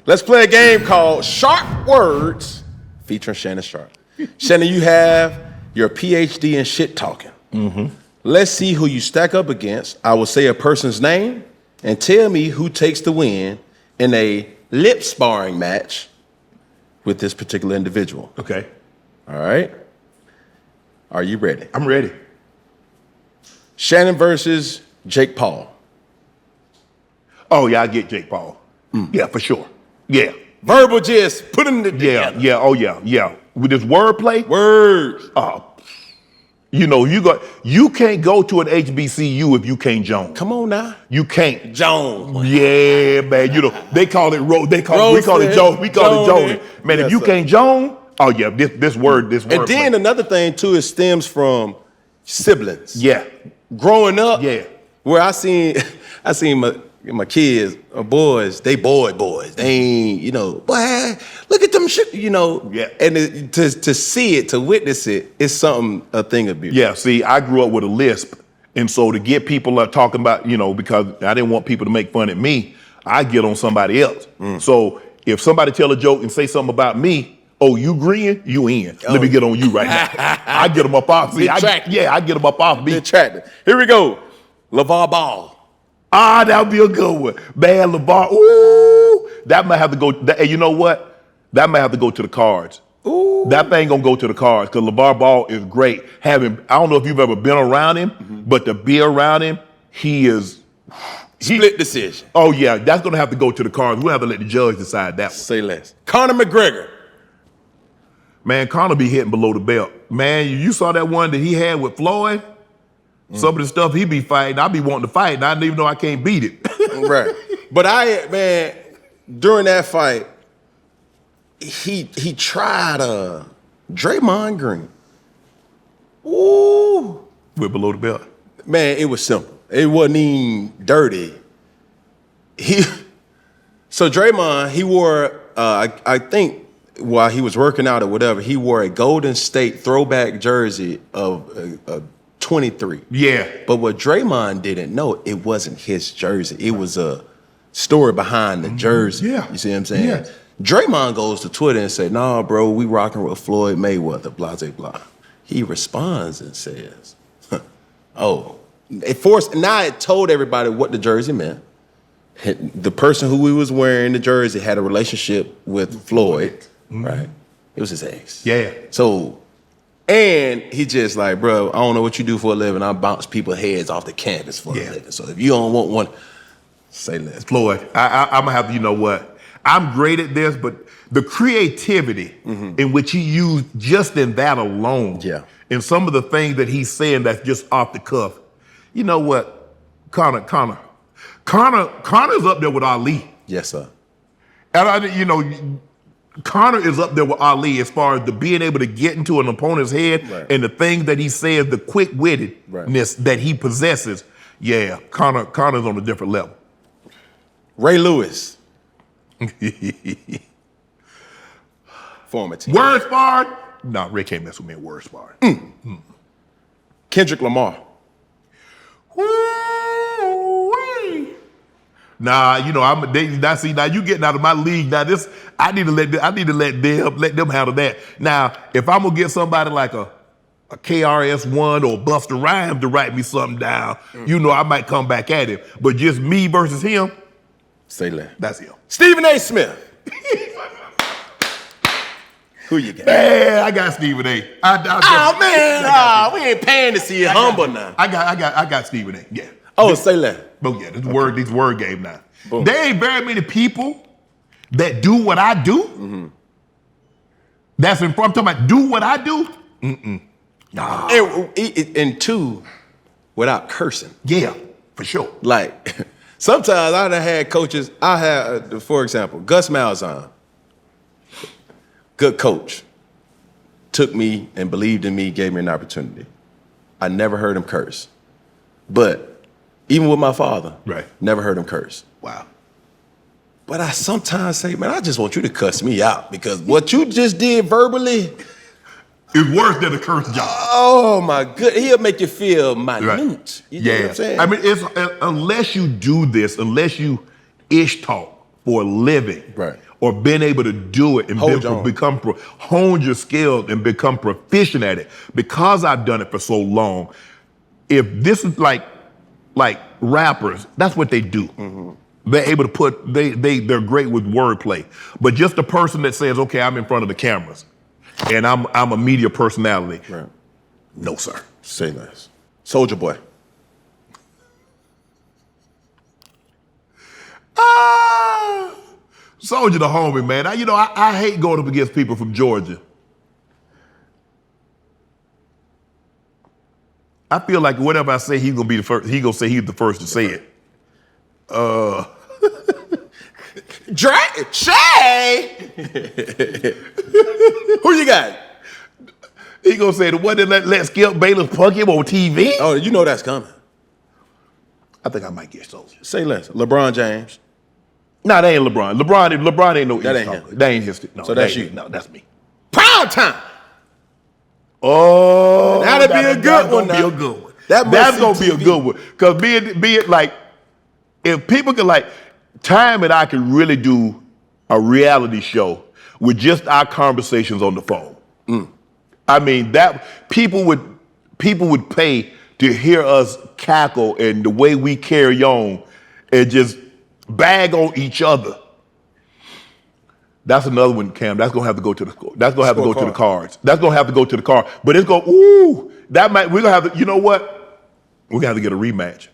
S3: Let's play a game called Sharp Words featuring Shannon Sharpe. Shannon, you have your PhD in shit talking. Let's see who you stack up against. I will say a person's name and tell me who takes the win in a lip sparring match with this particular individual.
S2: Okay.
S3: All right. Are you ready?
S2: I'm ready.
S3: Shannon versus Jake Paul.
S2: Oh, yeah, I get Jake Paul. Yeah, for sure. Yeah.
S3: Verbal gist, put them together.
S2: Yeah, oh yeah. With this wordplay,
S3: Words.
S2: you know, you can't go to an HBCU if you can't Jones.
S3: Come on now.
S2: You can't.
S3: Jones.
S2: Yeah, man. You know, they call it we call it Jones. We call it Jones. Man,
S3: Yes,
S2: if you
S3: sir.
S2: can't Jones, oh yeah, this word.
S3: And then another thing too, it stems from siblings.
S2: yeah.
S3: Growing up,
S2: Yeah.
S3: where I seen my kids, boys, they boys. They ain't, you know, boy, look at them shit, you know.
S2: Yeah.
S3: And to see it, to witness it, it's something, a thing of beauty.
S2: Yeah, see, I grew up with a lisp. And so to get people talking about, you know, because I didn't want people to make fun of me, I get on somebody else. So if somebody tell a joke and say something about me, oh, you agreeing? You in. Let me get on you right now. I get them up off. See, I get them up off me.
S3: Attractive. Here we go. LeVar Ball.
S2: Ah, that would be a good one. Man, LeVar, ooh, that might have to go, hey, you know what? That might have to go to the cards.
S3: Ooh.
S2: That thing gonna go to the cards because LeVar Ball is great. I don't know if you've ever been around him, but to be around him, he is.
S3: Split decision.
S2: Oh yeah, that's gonna have to go to the cards. We'll have to let the judge decide that one.
S3: Say less. Conor McGregor.
S2: Man, Conor be hitting below the belt. Man, you saw that one that he had with Floyd? Some of the stuff he be fighting, I be wanting to fight, and I don't even know I can't beat it.
S3: Right. But during that fight, he tried Draymond Green. Ooh.
S2: With below the belt.
S3: Man, it was simple. It wasn't even dirty. So Draymond, he wore, I think while he was working out or whatever, he wore a Golden State throwback jersey of 23.
S2: Yeah.
S3: But what Draymond didn't know, it wasn't his jersey. It was a story behind the jersey.
S2: Yeah.
S3: You see what I'm saying?
S2: Yeah.
S3: Draymond goes to Twitter and said, nah, bro, we rocking with Floyd Mayweather, blah, blah, blah. He responds and says, oh. Now it told everybody what the jersey meant. The person who we was wearing the jersey had a relationship with Floyd, right? It was his ex.
S2: Yeah.
S3: So, and he just like, bro, I don't know what you do for a living. I bounce people's heads off the campus for a living. So if you don't want one, say less.
S2: Floyd, I'm gonna have to, you know what? I'm great at this, but the creativity in which he used just in that alone, and some of the things that he's saying that's just off the cuff. You know what? Connor's up there with Ali.
S3: Yes, sir.
S2: And Conor is up there with Ali as far as the being able to get into an opponent's head and the things that he says, the quick-wittedness that he possesses. Yeah, Connor's on a different level.
S3: Ray Lewis. Former team.
S2: Word sparred? No, Ray can't mess with me in word sparring.
S3: Kendrick Lamar.
S2: Woo-wee. Nah, now you getting out of my league. Now I need to let them handle that. Now, if I'm gonna get somebody like a KRS-One or Busta Rhymes to write me something down, I might come back at him. But just me versus him,
S3: say less.
S2: That's him.
S3: Stephen A. Smith. Who you got?
S2: Man, I got Stephen A.
S3: We ain't paying to see you humble now.
S2: I got Stephen A. Yeah.
S3: Oh, say less.
S2: Oh yeah, this word game now. Boom. There ain't very many people that do what I do. That's in front. I'm talking about do what I do. Nah.
S3: And two, without cursing.
S2: Yeah, for sure.
S3: Like sometimes I done had coaches. I had, for example, Gus Malzahn. Good coach, took me and believed in me, gave me an opportunity. I never heard him curse. But even with my father, never heard him curse.
S2: Wow.
S3: But I sometimes say, man, I just want you to cuss me out because what you just did verbally
S2: is worse than a curse job.
S3: Oh my good, he'll make you feel minute. You know what I'm saying?
S2: I mean, unless you do this, unless you ish talk, for a living,
S3: right,
S2: or been able to do it and hone your skills and become proficient at it, because I've done it for so long. If this is like rappers, that's what they do. Mm-hmm. They're able to they're great with wordplay. But just a person that says, okay, I'm in front of the cameras and I'm a media personality.
S3: Right.
S2: No, sir.
S3: Say less. Soulja Boy.
S2: Soulja the homie, man. I hate going up against people from Georgia. I feel like whatever I say, he's gonna be the first. He's gonna say he's the first to say it.
S3: Shay. Who you got?
S2: He gonna say the one that let Skip Bayless punk him on TV.
S3: Oh, you know that's coming.
S2: I think I might get Soulja.
S3: Say less. LeBron James.
S2: Nah, that ain't LeBron. LeBron ain't no.
S3: That ain't him.
S2: That ain't his. No,
S3: so that's you.
S2: No, that's me.
S3: Prime time.
S2: Oh,
S3: that'd be a good one.
S2: Be a good one. That's gonna be a good one. Cause be it like, if people could like time and I could really do a reality show with just our conversations on the phone. Mm. I mean, that people would pay to hear us cackle and the way we carry on and just bag on each other. That's another one, Cam. That's gonna have to go to the score. That's gonna have to go to the cards. That's gonna have to go to the card. But it's gonna, we're gonna have to, you know what? We're gonna have to get a rematch.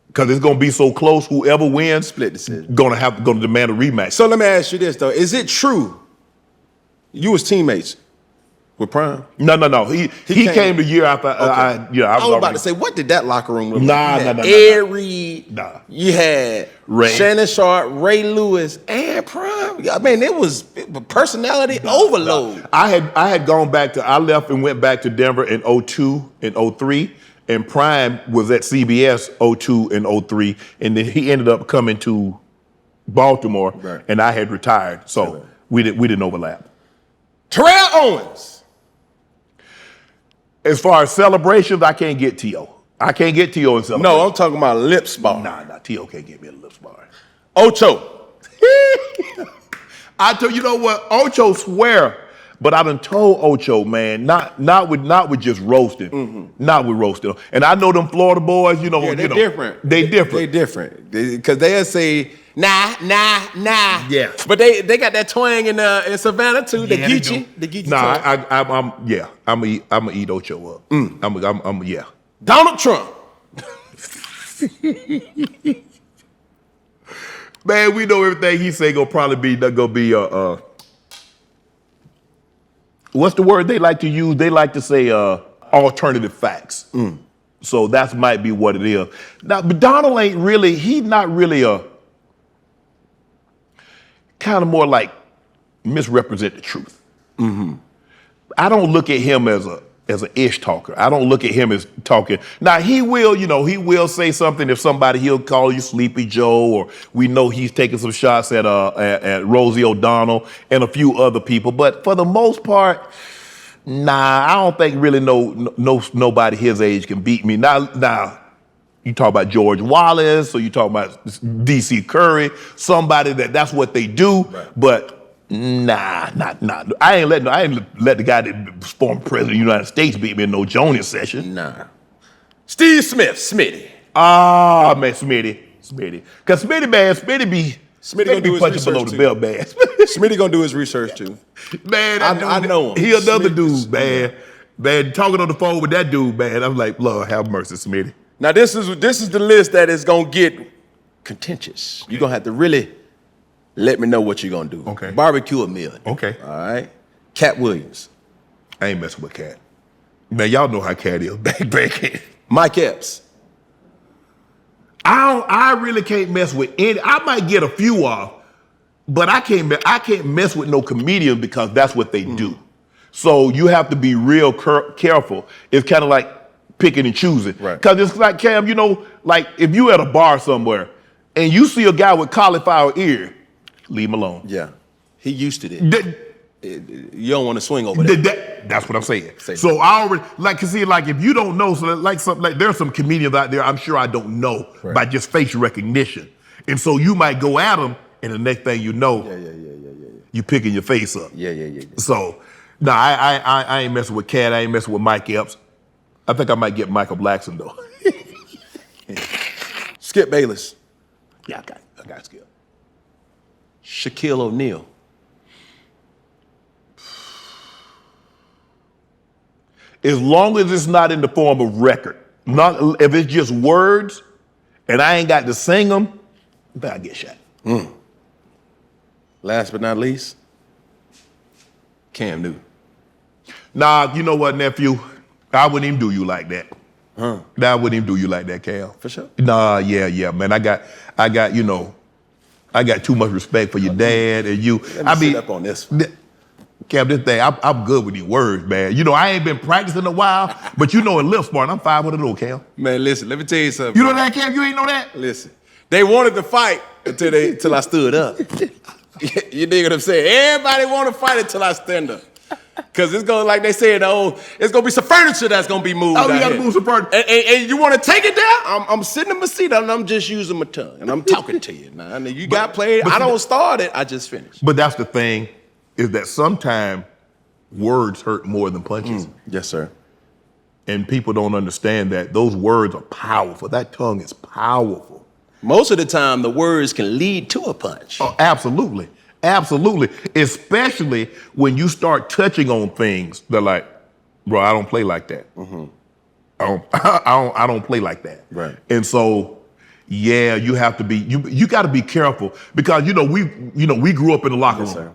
S2: Because it's gonna be so close, whoever wins,
S3: split decision,
S2: gonna demand a rematch.
S3: So let me ask you this though. Is it true you was teammates with Prime?
S2: No. He came the year after I was
S3: about to say, what did that locker room look like?
S2: Nah.
S3: You had
S2: Ray.
S3: Shannon Sharpe, Ray Lewis, and Prime. I mean, it was personality overload.
S2: I had gone back I left and went back to Denver in 02 and 03, and Prime was at CBS 02 and 03, and then he ended up coming to Baltimore, right, and I had retired, so we didn't overlap.
S3: Terrell Owens.
S2: As far as celebrations, I can't get T.O. I can't get T.O. in celebration.
S3: No, I'm talking about lip spar.
S2: Nah, T.O. can't get me a lip spar.
S3: Ocho.
S2: I told you know what, Ocho swear, but I done told Ocho, man, not with just roasting, not with roasting. And I know them Florida boys,
S3: they're different.
S2: They different.
S3: They different because they'll say nah.
S2: Yeah,
S3: but they got that twang in Savannah too. The Geechee.
S2: Nah, I'm gonna eat Ocho up. I'm yeah.
S3: Donald Trump.
S2: Man, we know everything he say gonna be what's the word they like to use? They like to say alternative facts. So that might be what it is. Now, but Donald he's not really a kind of more like misrepresent the truth. Mm-hmm. I don't look at him as an ish talker. I don't look at him as talking. Now he will say something if he'll call you Sleepy Joe, or we know he's taking some shots at Rosie O'Donnell and a few other people. But for the most part, nah, I don't think really nobody his age can beat me. Now you talk about George Wallace, or you talk about DC Curry, somebody that's what they do, right. But nah. I ain't let the guy that was former president of the United States beat me in no Jonas session.
S3: Nah. Steve Smith, Smitty.
S2: Ah, man, Smitty. Cause Smitty be punching below the belt, man.
S3: Smitty gonna do his research too.
S2: Man,
S3: I know him.
S2: He another dude, man. Man, talking on the phone with that dude, man. I'm like, Lord, have mercy, Smitty.
S3: Now this is the list that is gonna get contentious. You're gonna have to really let me know what you're gonna do.
S2: Okay.
S3: Barbecue $1 million.
S2: Okay.
S3: All right. Katt Williams.
S2: I ain't messing with Katt. Man, y'all know how Katt is. Back.
S3: Mike Epps.
S2: I really can't mess with any. I might get a few off, but I can't mess with no comedian because that's what they do. So you have to be real careful. It's kind of like picking and choosing.
S3: Right.
S2: Because it's like, Cam, like if you at a bar somewhere and you see a guy with cauliflower ear, leave him alone.
S3: Yeah. He used to it. You don't want to swing over there.
S2: That's what I'm saying. So I already like if you don't know, so there's some comedians out there I'm sure I don't know by just facial recognition. And so you might go at them and the next thing you know, you picking your face up.
S3: Yeah.
S2: So, no, I ain't messing with Katt. I ain't messing with Mike Epps. I think I might get Michael Blackson though.
S3: Skip Bayless.
S2: Yeah, I got Skip.
S3: Shaquille O'Neal.
S2: As long as it's not in the form of record, not if it's just words, and I ain't got to sing them, then I get Shaq.
S3: Last but not least, Cam Newton.
S2: Nah, you know what, nephew? I wouldn't even do you like that. Nah, I wouldn't even do you like that, Cal.
S3: For sure.
S2: Nah, yeah, man. I got, you know, I got too much respect for your dad and you.
S3: Let me sit up on this one.
S2: Cam, this thing, I'm good with these words, man. You know, I ain't been practicing in a while, but you know in lip sparring, I'm 500 Cam.
S3: Man, listen, let me tell you something.
S2: You know that, Cam? You ain't know that?
S3: Listen, they wanted to fight until I stood up. You dig what I'm saying? Everybody want to fight until I stand up. Cause it's gonna, like they said, it's gonna be some furniture that's gonna be moved.
S2: Oh, you gotta
S3: here.
S2: move some furniture.
S3: And you want to take it down? I'm sitting in my seat and I'm just using my tongue and I'm talking to you. Now, you got played. I don't start it. I just finished.
S2: But that's the thing, is that sometimes words hurt more than punches.
S3: Yes, sir.
S2: And people don't understand that those words are powerful. That tongue is powerful.
S3: Most of the time, the words can lead to a punch.
S2: Oh, absolutely. Absolutely. Especially when you start touching on things that like, bro, I don't play like that. I don't play like that.
S3: Right.
S2: And so, yeah, you have to be, you got to be careful because, we grew up in the locker room.
S3: Sir.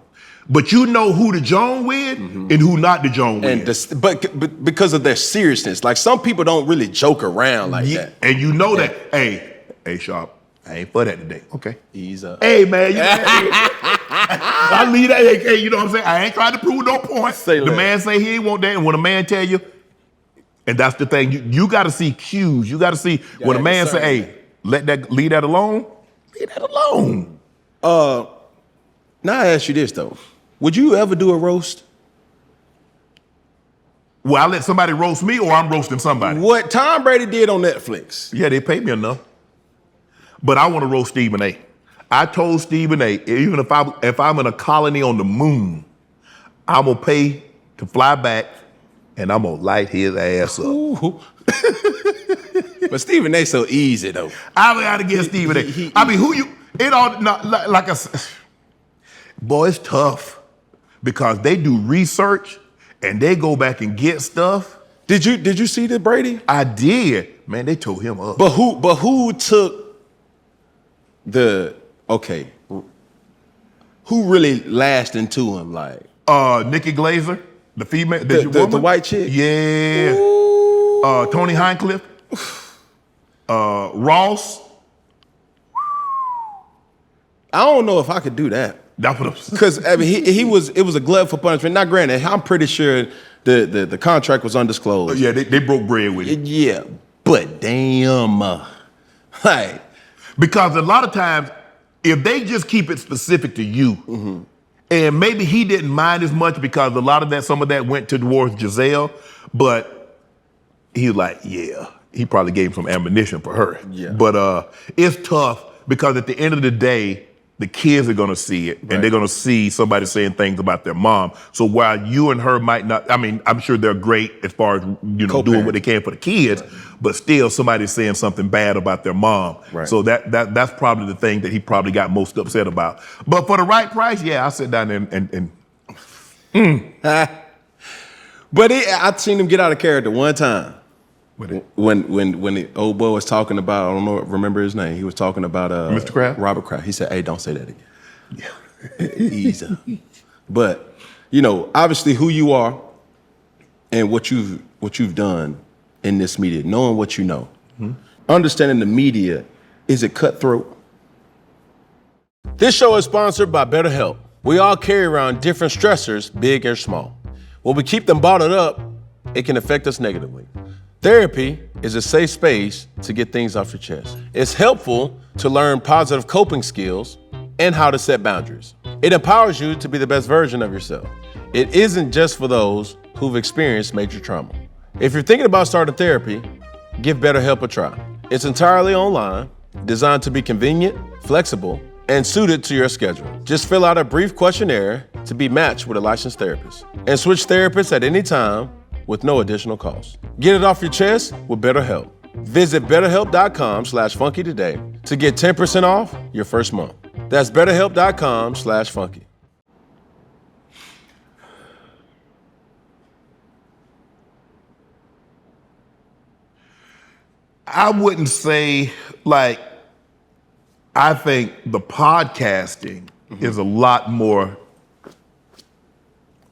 S2: But you know who to join with and who not to join with.
S3: But because of their seriousness, like some people don't really joke around like that.
S2: And you know that, hey, Sharpe, I ain't for that today. Okay.
S3: Ease up.
S2: Hey, man. I leave that. Hey, you know what I'm saying? I ain't trying to prove no point. The man say he ain't want that. And when a man tell you, and that's the thing, you got to see cues. You got to see when a man say, hey, leave that alone. Leave that alone.
S3: Now I ask you this, though. Would you ever do a roast?
S2: Well, I let somebody roast me or I'm roasting somebody.
S3: What Tom Brady did on Netflix.
S2: Yeah, they paid me enough. But I want to roast Stephen A. I told Stephen A, even if I'm in a colony on the moon, I'm going to pay to fly back and I'm going to light his ass up.
S3: But Stephen A so easy, though.
S2: I got to get Stephen A. I mean, it all, like I said, boy, it's tough because they do research and they go back and get stuff.
S3: Did you see the Brady?
S2: I did. Man, they tore him up.
S3: But who took who really lashed into him like?
S2: Nikki Glazer, the female,
S3: the white chick?
S2: Yeah. Tony Hinecliffe. Ross.
S3: I don't know if I could do that. Because I mean, it was a glove for punishment. Now, granted, I'm pretty sure the contract was undisclosed.
S2: Yeah, they broke bread with it.
S3: Yeah, but damn, like,
S2: because a lot of times, if they just keep it specific to you, and maybe he didn't mind as much because a lot of some of that went towards Giselle, but he was like, yeah, he probably gave him some ammunition for her.
S3: Yeah.
S2: But it's tough because at the end of the day, the kids are going to see it, and they're going to see somebody saying things about their mom. So while you and her might not, I mean, I'm sure they're great as far as, doing what they can for the kids, but still somebody's saying something bad about their mom.
S3: Right.
S2: So that's probably the thing that he probably got most upset about. But for the right price, yeah, I'll sit down and
S3: But I've seen him get out of character one time. When the old boy was talking about, I don't know, remember his name. He was talking about
S2: Mr. Kraft?
S3: Robert Kraft. He said, "Hey, don't say that again." Yeah, easy. But obviously, who you are and what you've done in this media, knowing what you know, understanding the media, is it cutthroat? This show is sponsored by BetterHelp. We all carry around different stressors, big or small. When we keep them bottled up, it can affect us negatively. Therapy is a safe space to get things off your chest. It's helpful to learn positive coping skills and how to set boundaries. It empowers you to be the best version of yourself. It isn't just for those who've experienced major trauma. If you're thinking about starting therapy, give BetterHelp a try. It's entirely online, designed to be convenient, flexible,
S1: and suited to your schedule. Just fill out a brief questionnaire to be matched with a licensed therapist and switch therapists at any time with no additional cost. Get it off your chest with BetterHelp. Visit betterhelp.com/funky today to get 10% off your first month. That's betterhelp.com/funky.
S2: I wouldn't say, like, I think the podcasting is a lot more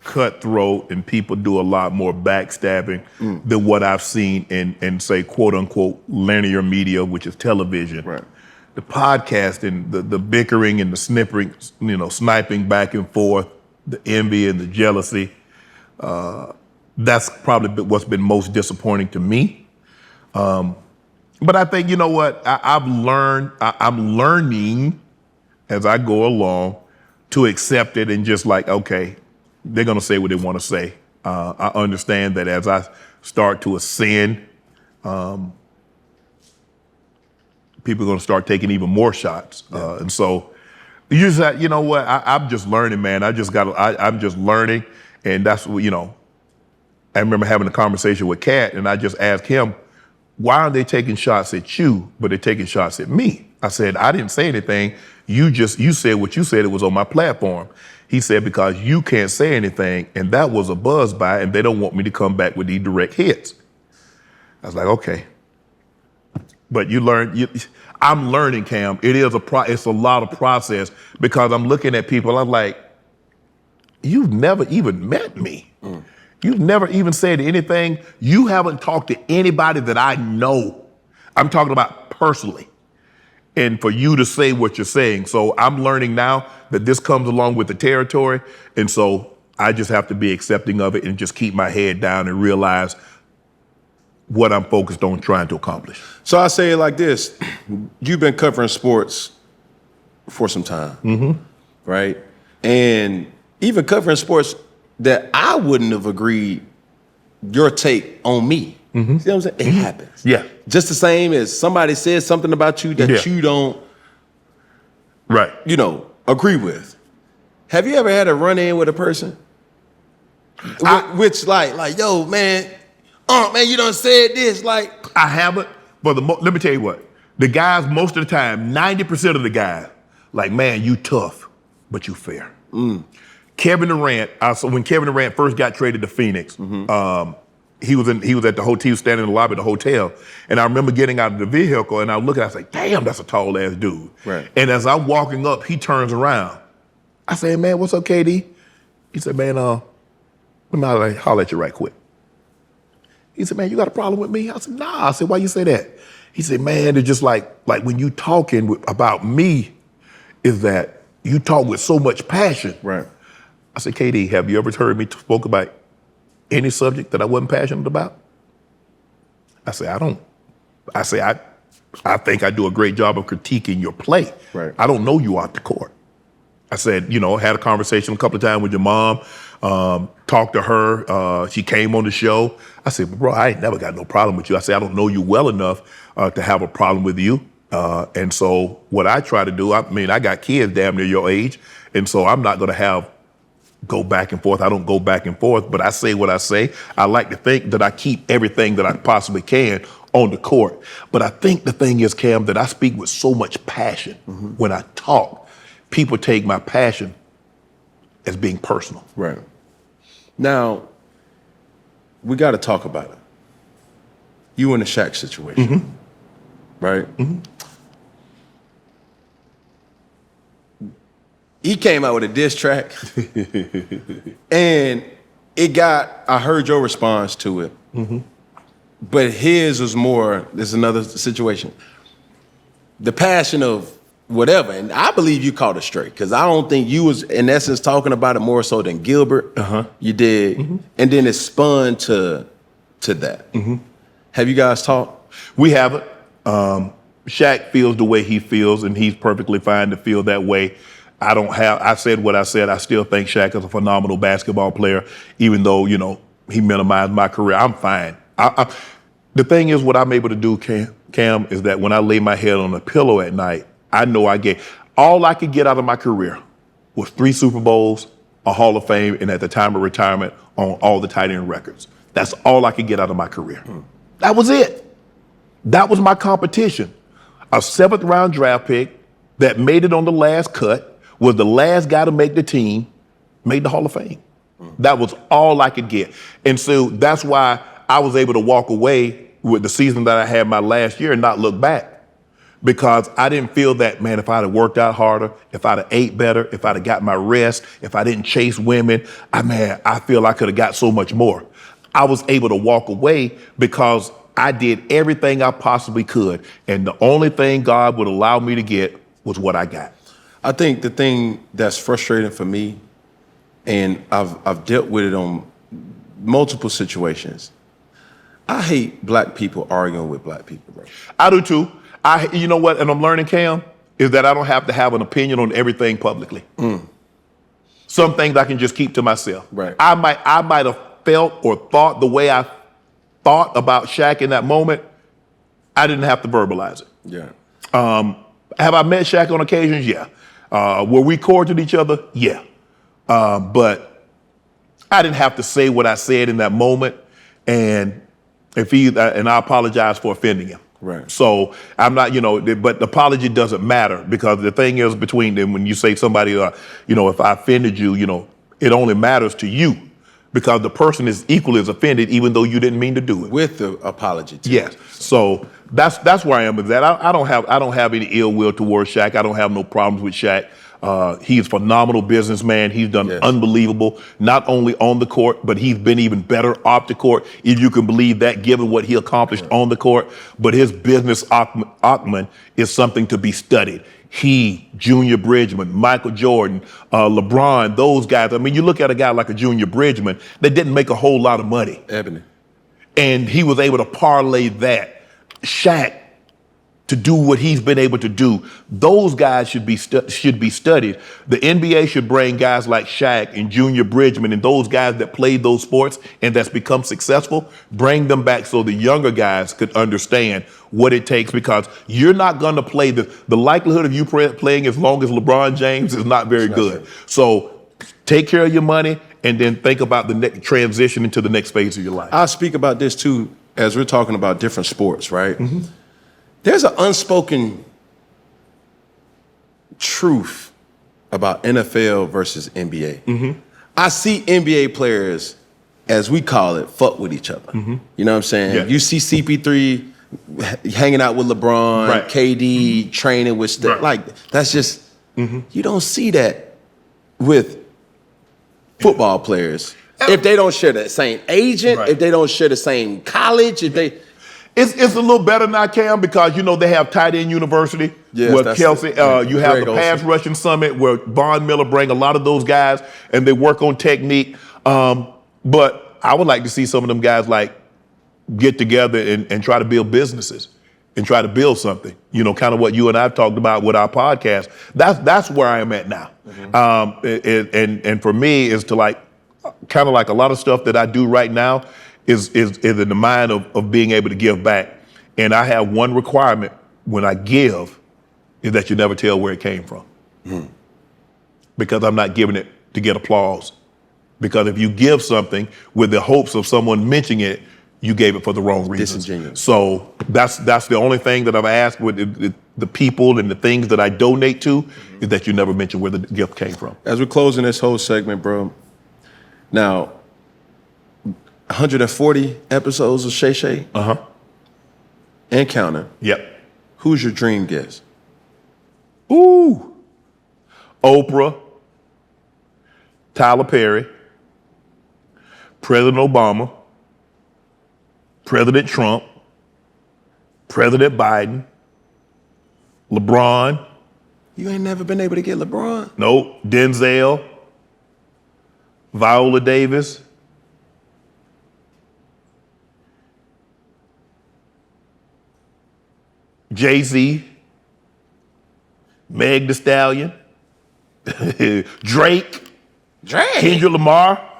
S2: cutthroat and people do a lot more backstabbing than what I've seen in say, quote unquote, linear media, which is television.
S3: Right.
S2: The podcasting, the bickering and the snipping, sniping back and forth, the envy and the jealousy, that's probably what's been most disappointing to me. But I think, you know what, I'm learning as I go along to accept it and just like, okay, they're gonna say what they wanna say. I understand that as I start to ascend, people are gonna start taking even more shots. And so you just, you know what, I'm just learning, man. I'm just learning. And that's what, I remember having a conversation with Katt and I just asked him, why aren't they taking shots at you, but they're taking shots at me? I said, I didn't say anything. You said what you said, it was on my platform. He said, because you can't say anything, and that was a buzz by, and they don't want me to come back with these direct hits. I was like, okay. But I'm learning, Cam. It is it's a lot of process because I'm looking at people, I'm like, you've never even met me. You've never even said anything. You haven't talked to anybody that I know. I'm talking about personally. And for you to say what you're saying. So I'm learning now that this comes along with the territory. And so I just have to be accepting of it and just keep my head down and realize what I'm focused on trying to accomplish.
S1: So I say it like this. You've been covering sports for some time, right? And even covering sports that I wouldn't have agreed your take on me. See what I'm saying? It happens.
S2: Yeah.
S1: Just the same as somebody says something about you that you don't, agree with. Have you ever had a run-in with a person? Which like, yo, man, you done said this, like.
S2: I haven't, but let me tell you what. The guys, most of the time, 90% of the guys, like, man, you tough, but you fair. Kevin Durant, when Kevin Durant first got traded to Phoenix, he was at the hotel, he was standing in the lobby of the hotel, and I remember getting out of the vehicle, and I was looking, I was like, damn, that's a tall ass dude.
S1: Right.
S2: And as I'm walking up, he turns around. I said, man, what's up, KD? He said, man, let me holler at you right quick. He said, man, you got a problem with me? I said, nah. I said, why you say that? He said, man, it's just like when you talking about me, is that you talk with so much passion.
S1: Right.
S2: I said, KD, have you ever heard me spoke about any subject that I wasn't passionate about? I said, I don't. I say, I think I do a great job of critiquing your play.
S1: Right.
S2: I don't know you off the court. I said, had a conversation a couple of times with your mom, talked to her. She came on the show. I said, bro, I ain't never got no problem with you. I said, I don't know you well enough to have a problem with you. And so what I try to do, I got kids damn near your age, and so I'm not going to go back and forth. I don't go back and forth, but I say what I say. I like to think that I keep everything that I possibly can on the court. But I think the thing is, Cam, that I speak with so much passion when I talk. People take my passion as being personal.
S1: Right. Now, we got to talk about it. You in the Shaq situation, right? He came out with a diss track, and I heard your response to it, but his was more, there's another situation. The passion of whatever, and I believe you caught it straight, because I don't think you was, in essence, talking about it more so than Gilbert. You did, and then it spun to that. Have you guys talked?
S2: We haven't. Shaq feels the way he feels, and he's perfectly fine to feel that way. I said what I said. I still think Shaq is a phenomenal basketball player, even though, he minimized my career. I'm fine. The thing is, what I'm able to do, Cam, is that when I lay my head on a pillow at night, I know All I could get out of my career was 3 Super Bowls, a Hall of Fame, and at the time of retirement on all the tight end records. That's all I could get out of my career. That was it. That was my competition. A 7th round draft pick that made it on the last cut, was the last guy to make the team, made the Hall of Fame. That was all I could get. And so that's why I was able to walk away with the season that I had my last year and not look back. Because I didn't feel that, man, if I'd have worked out harder, if I'd have ate better, if I'd have got my rest, if I didn't chase women, I feel I could have got so much more. I was able to walk away because I did everything I possibly could. And the only thing God would allow me to get was what I got.
S3: I think the thing that's frustrating for me, and I've dealt with it on multiple situations, I hate black people arguing with black people, bro.
S2: I do too. You know what, and I'm learning, Cam, is that I don't have to have an opinion on everything publicly. Some things I can just keep to myself.
S3: Right.
S2: I might have felt or thought the way I thought about Shaq in that moment. I didn't have to verbalize it.
S3: Yeah.
S2: Have I met Shaq on occasions? Yeah. Were we cordial to each other? Yeah. But I didn't have to say what I said in that moment, and I apologize for offending him.
S3: Right.
S2: So I'm not, but the apology doesn't matter, because the thing is between them, when you say somebody, if I offended you, it only matters to you, because the person is equally as offended, even though you didn't mean to do it.
S3: With the apology too.
S2: Yes. So that's where I am with that. I don't have any ill will towards Shaq. I don't have no problems with Shaq. He's a phenomenal businessman. He's done unbelievable, not only on the court, but he's been even better off the court, if you can believe that, given what he accomplished on the court. But his business acumen is something to be studied. He, Junior Bridgman, Michael Jordan, LeBron, those guys. I mean, you look at a guy like a Junior Bridgman that didn't make a whole lot of money.
S3: Ebony.
S2: And he was able to parlay that. Shaq, to do what he's been able to do. Those guys should be studied. The NBA should bring guys like Shaq and Junior Bridgman and those guys that played those sports and that's become successful, bring them back so the younger guys could understand what it takes, because you're not going to play the likelihood of you playing as long as LeBron James is not very good. So take care of your money and then think about the transition into the next phase of your life.
S3: I'll speak about this too, as we're talking about different sports, right? There's an unspoken truth about NFL versus NBA. I see NBA players, as we call it, fuck with each other. You know what I'm saying?
S2: Yeah.
S3: You see CP3 hanging out with LeBron,
S2: Right.
S3: KD training with stuff.
S2: Right.
S3: Like, that's just, you don't see that with football players. If they don't share the same agent,
S2: Right.
S3: if they don't share the same college, if they...
S2: It's a little better now, Cam, because they have tight end university
S3: Yes,
S2: where Kelsey. You have the pass rushing summit where Von Miller bring a lot of those guys and they work on technique. But I would like to see some of them guys get together and try to build businesses and try to build something. Kind of what you and I've talked about with our podcast. That's where I am at now. And for me is to kind of like a lot of stuff that I do right now is in the mind of being able to give back. And I have one requirement when I give, is that you never tell where it came from. Because I'm not giving it to get applause. Because if you give something with the hopes of someone mentioning it, you gave it for the wrong reasons.
S3: Disingenuous.
S2: So that's the only thing that I've asked with the people and the things that I donate to, is that you never mention where the gift came from.
S3: As we're closing this whole segment, bro, now, 140 episodes of Shay Shay and counting.
S2: Yep.
S3: Who's your dream guest?
S2: Ooh. Oprah, Tyler Perry, President Obama, President Trump, President Biden, LeBron.
S3: You ain't never been able to get LeBron?
S2: Nope. Denzel, Viola Davis, Jay-Z, Meg Thee Stallion, Drake, Kendrick Lamar.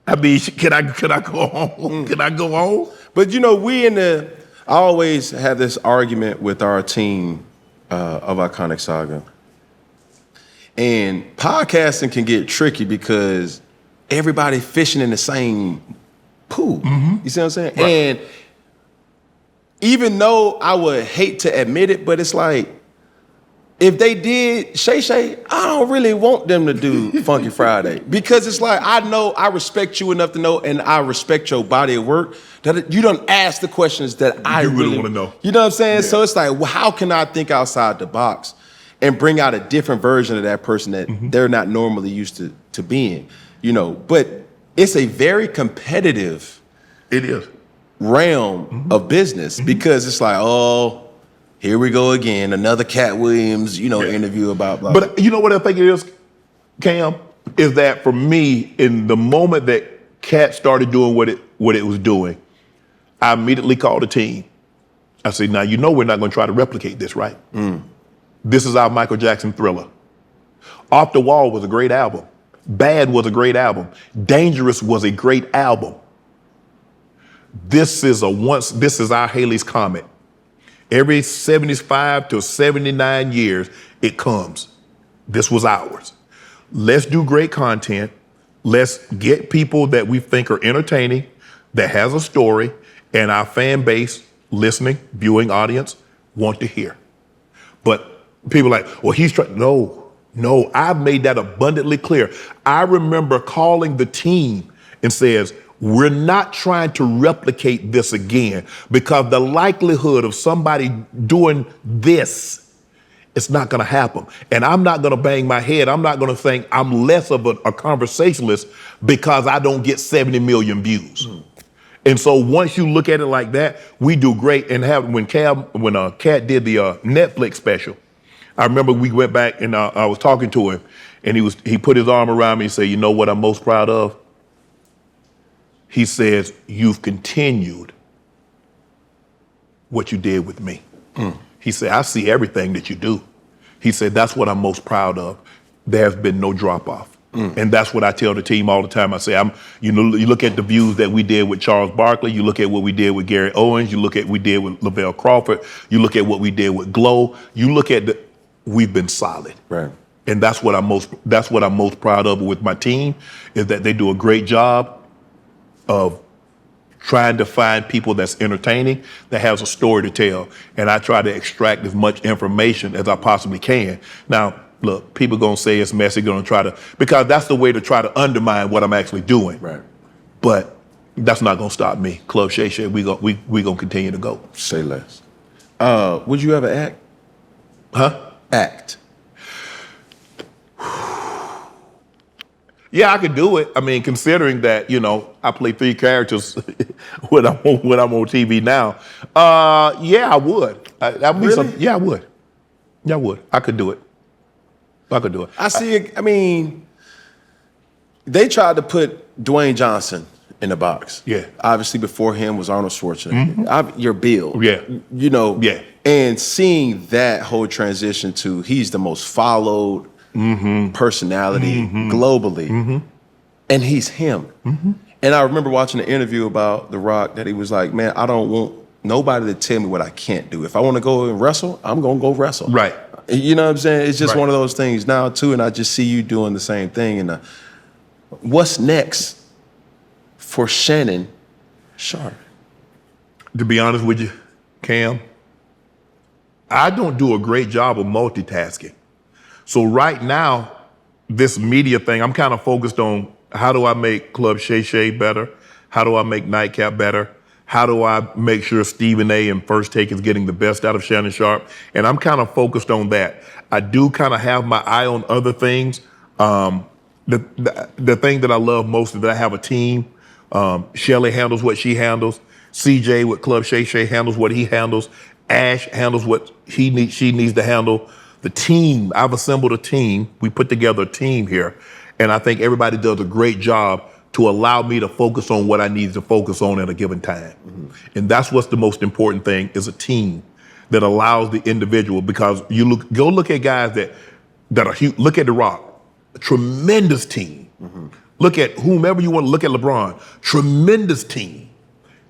S2: I mean, can I go on? Can I go on?
S3: But I always have this argument with our team of Iconic Saga. And podcasting can get tricky because everybody fishing in the same pool. You see what I'm saying?
S2: Right.
S3: And even though I would hate to admit it, but it's like, if they did Shay Shay, I don't really want them to do Funky Friday because it's like, I know I respect you enough to know, and I respect your body of work, that you don't ask the questions that I
S2: really want to know.
S3: You know what I'm saying?
S2: Yeah.
S3: So it's like, well, how can I think outside the box and bring out a different version of that person that they're not normally used to being? You know, but it's a very competitive
S2: It is.
S3: realm of business because it's like, oh, here we go again, another Katt Williams, interview about blah.
S2: But you know what I think it is, Cam? Is that for me, in the moment that Katt started doing what it was doing, I immediately called the team. I said, now you know we're not going to try to replicate this, right? This is our Michael Jackson Thriller. Off the Wall was a great album. Bad was a great album. Dangerous was a great album. This is our Halley's Comet. Every 75 to 79 years, it comes. This was ours. Let's do great content. Let's get people that we think are entertaining, that has a story, and our fan base, listening, viewing audience, want to hear. But people are like, well, he's trying. No, I've made that abundantly clear. I remember calling the team and says, we're not trying to replicate this again because the likelihood of somebody doing this, it's not going to happen. And I'm not going to bang my head. I'm not going to think I'm less of a conversationalist because I don't get 70 million views. And so once you look at it like that, we do great. And when Katt did the Netflix special, I remember we went back and I was talking to him, and he put his arm around me and said, you know what I'm most proud of? He says, you've continued what you did with me. He said, I see everything that you do. He said, that's what I'm most proud of. There's been no drop off. And that's what I tell the team all the time. I say, you look at the views that we did with Charles Barkley, you look at what we did with Gary Owens, you look at what we did with Lavelle Crawford, you look at what we did with Glow, you look at we've been solid.
S3: Right.
S2: And that's what I'm most proud of with my team, is that they do a great job of trying to find people that's entertaining, that has a story to tell. And I try to extract as much information as I possibly can. Now, look, people gonna say it's messy, gonna try to, because that's the way to try to undermine what I'm actually doing.
S3: Right.
S2: But that's not gonna stop me. Club Shay Shay, we gonna continue to go.
S3: Say less. Would you ever act?
S2: Huh?
S3: Act.
S2: Yeah, I could do it. I mean, considering that, I play 3 characters when I'm on TV now. Yeah, I would.
S3: Really?
S2: Yeah, I would. Yeah, I would. I could do it.
S3: I see it. I mean, they tried to put Dwayne Johnson in the box.
S2: Yeah.
S3: Obviously, before him was Arnold Schwarzenegger. Your build.
S2: Yeah. Yeah.
S3: And seeing that whole transition to he's the most followed personality globally, and he's him. And I remember watching an interview about The Rock that he was like, man, I don't want nobody to tell me what I can't do. If I want to go and wrestle, I'm going to go wrestle.
S2: Right.
S3: You know what I'm saying? It's just
S2: Right.
S3: one of those things now, too, and I just see you doing the same thing. And what's next for Shannon Sharpe?
S2: To be honest with you, Cam, I don't do a great job of multitasking. So right now, this media thing, I'm kind of focused on how do I make Club Shay Shay better? How do I make NIGHTCAP better? How do I make sure Stephen A. and First Take is getting the best out of Shannon Sharpe? And I'm kind of focused on that. I do kind of have my eye on other things. The thing that I love most is that I have a team. Shelly handles what she handles. CJ with Club Shay Shay handles what he handles. Ash handles what she needs to handle. The team, I've assembled a team. We put together a team here. And I think everybody does a great job to allow me to focus on what I need to focus on at a given time. And that's what's the most important thing, is a team that allows the individual, because go look at guys that are huge. Look at The Rock, a tremendous team. Look at whomever you want to look at, LeBron, tremendous team.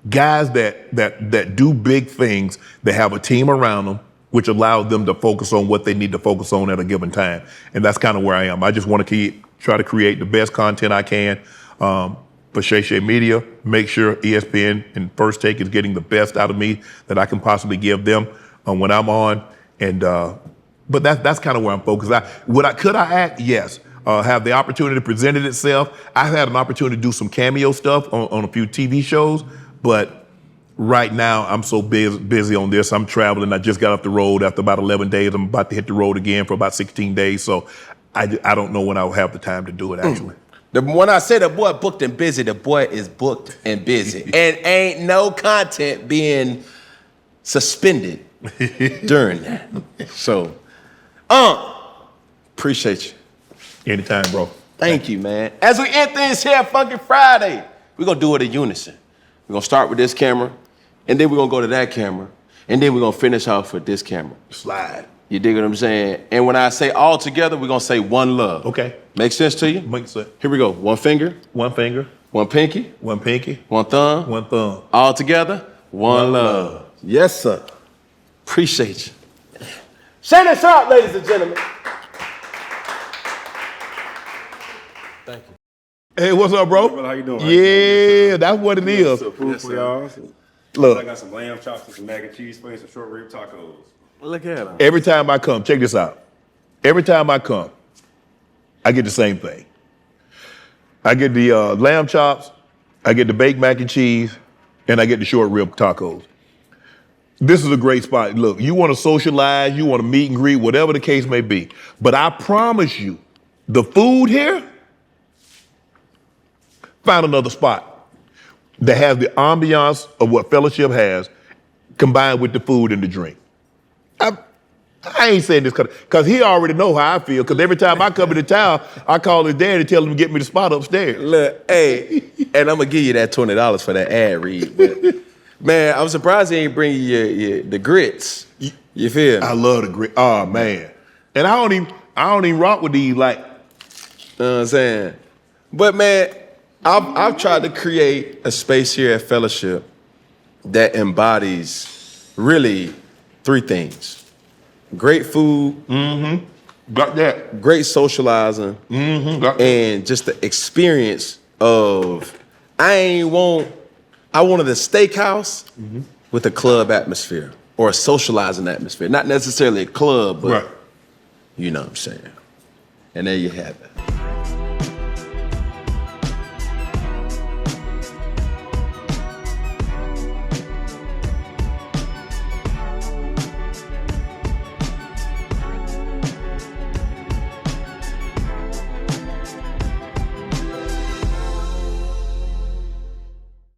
S2: Guys that do big things, that have a team around them, which allows them to focus on what they need to focus on at a given time. And that's kind of where I am. I just want to try to create the best content I can for Shay Shay Media, make sure ESPN and First Take is getting the best out of me that I can possibly give them when I'm on. And but that's kind of where I'm focused. Could I act? Yes. Have the opportunity to present it itself. I've had an opportunity to do some cameo stuff on a few TV shows, but right now I'm so busy on this. I'm traveling. I just got off the road after about 11 days. I'm about to hit the road again for about 16 days. So I don't know when I'll have the time to do it, actually.
S3: When I say the boy booked and busy, the boy is booked and busy. And ain't no content being suspended during that. So, appreciate you.
S2: Anytime, bro.
S3: Thank you, man. As we end things here, Funky Friday, we're going to do it in unison. We're going to start with this camera, and then we're going to go to that camera, and then we're going to finish off with this camera.
S2: Slide.
S3: You dig what I'm saying? And when I say all together, we're going to say one love.
S2: Okay.
S3: Make sense to you?
S2: Makes sense.
S3: Here we go. One finger.
S2: One finger.
S3: One pinky.
S2: One pinky.
S3: One thumb.
S2: One thumb.
S3: All together, one love. Yes, sir. Appreciate you. Shannon Sharpe, ladies and gentlemen. Thank you.
S2: Hey, what's up, bro?
S4: How you doing?
S2: Yeah, that's what it is.
S4: Some food for y'all.
S2: Look.
S4: I got some lamb chops and some mac and cheese, some short rib tacos.
S3: Look at him.
S2: Every time I come, check this out. Every time I come, I get the same thing. I get the lamb chops, I get the baked mac and cheese, and I get the short rib tacos. This is a great spot. Look, you want to socialize, you want to meet and greet, whatever the case may be. But I promise you, the food here, find another spot that has the ambiance of what Fellowship has combined with the food and the drink. I ain't saying this because he already know how I feel, because every time I come into town, I call his dad and tell him to get me the spot upstairs.
S3: Look, hey, and I'm going to give you that $20 for that ad read. But, man, I'm surprised he ain't bring you the grits. You feel me?
S2: I love the grits. Oh, man. And I don't even rock with these like.
S3: You know what I'm saying? But, man, I've tried to create a space here at Fellowship that embodies really three things. Great food,
S2: Got that.
S3: great socializing,
S2: Got that.
S3: and just the experience of I wanted a steakhouse with a club atmosphere or a socializing atmosphere. Not necessarily a club, but
S2: Right.
S3: you know what I'm saying. And there you have it.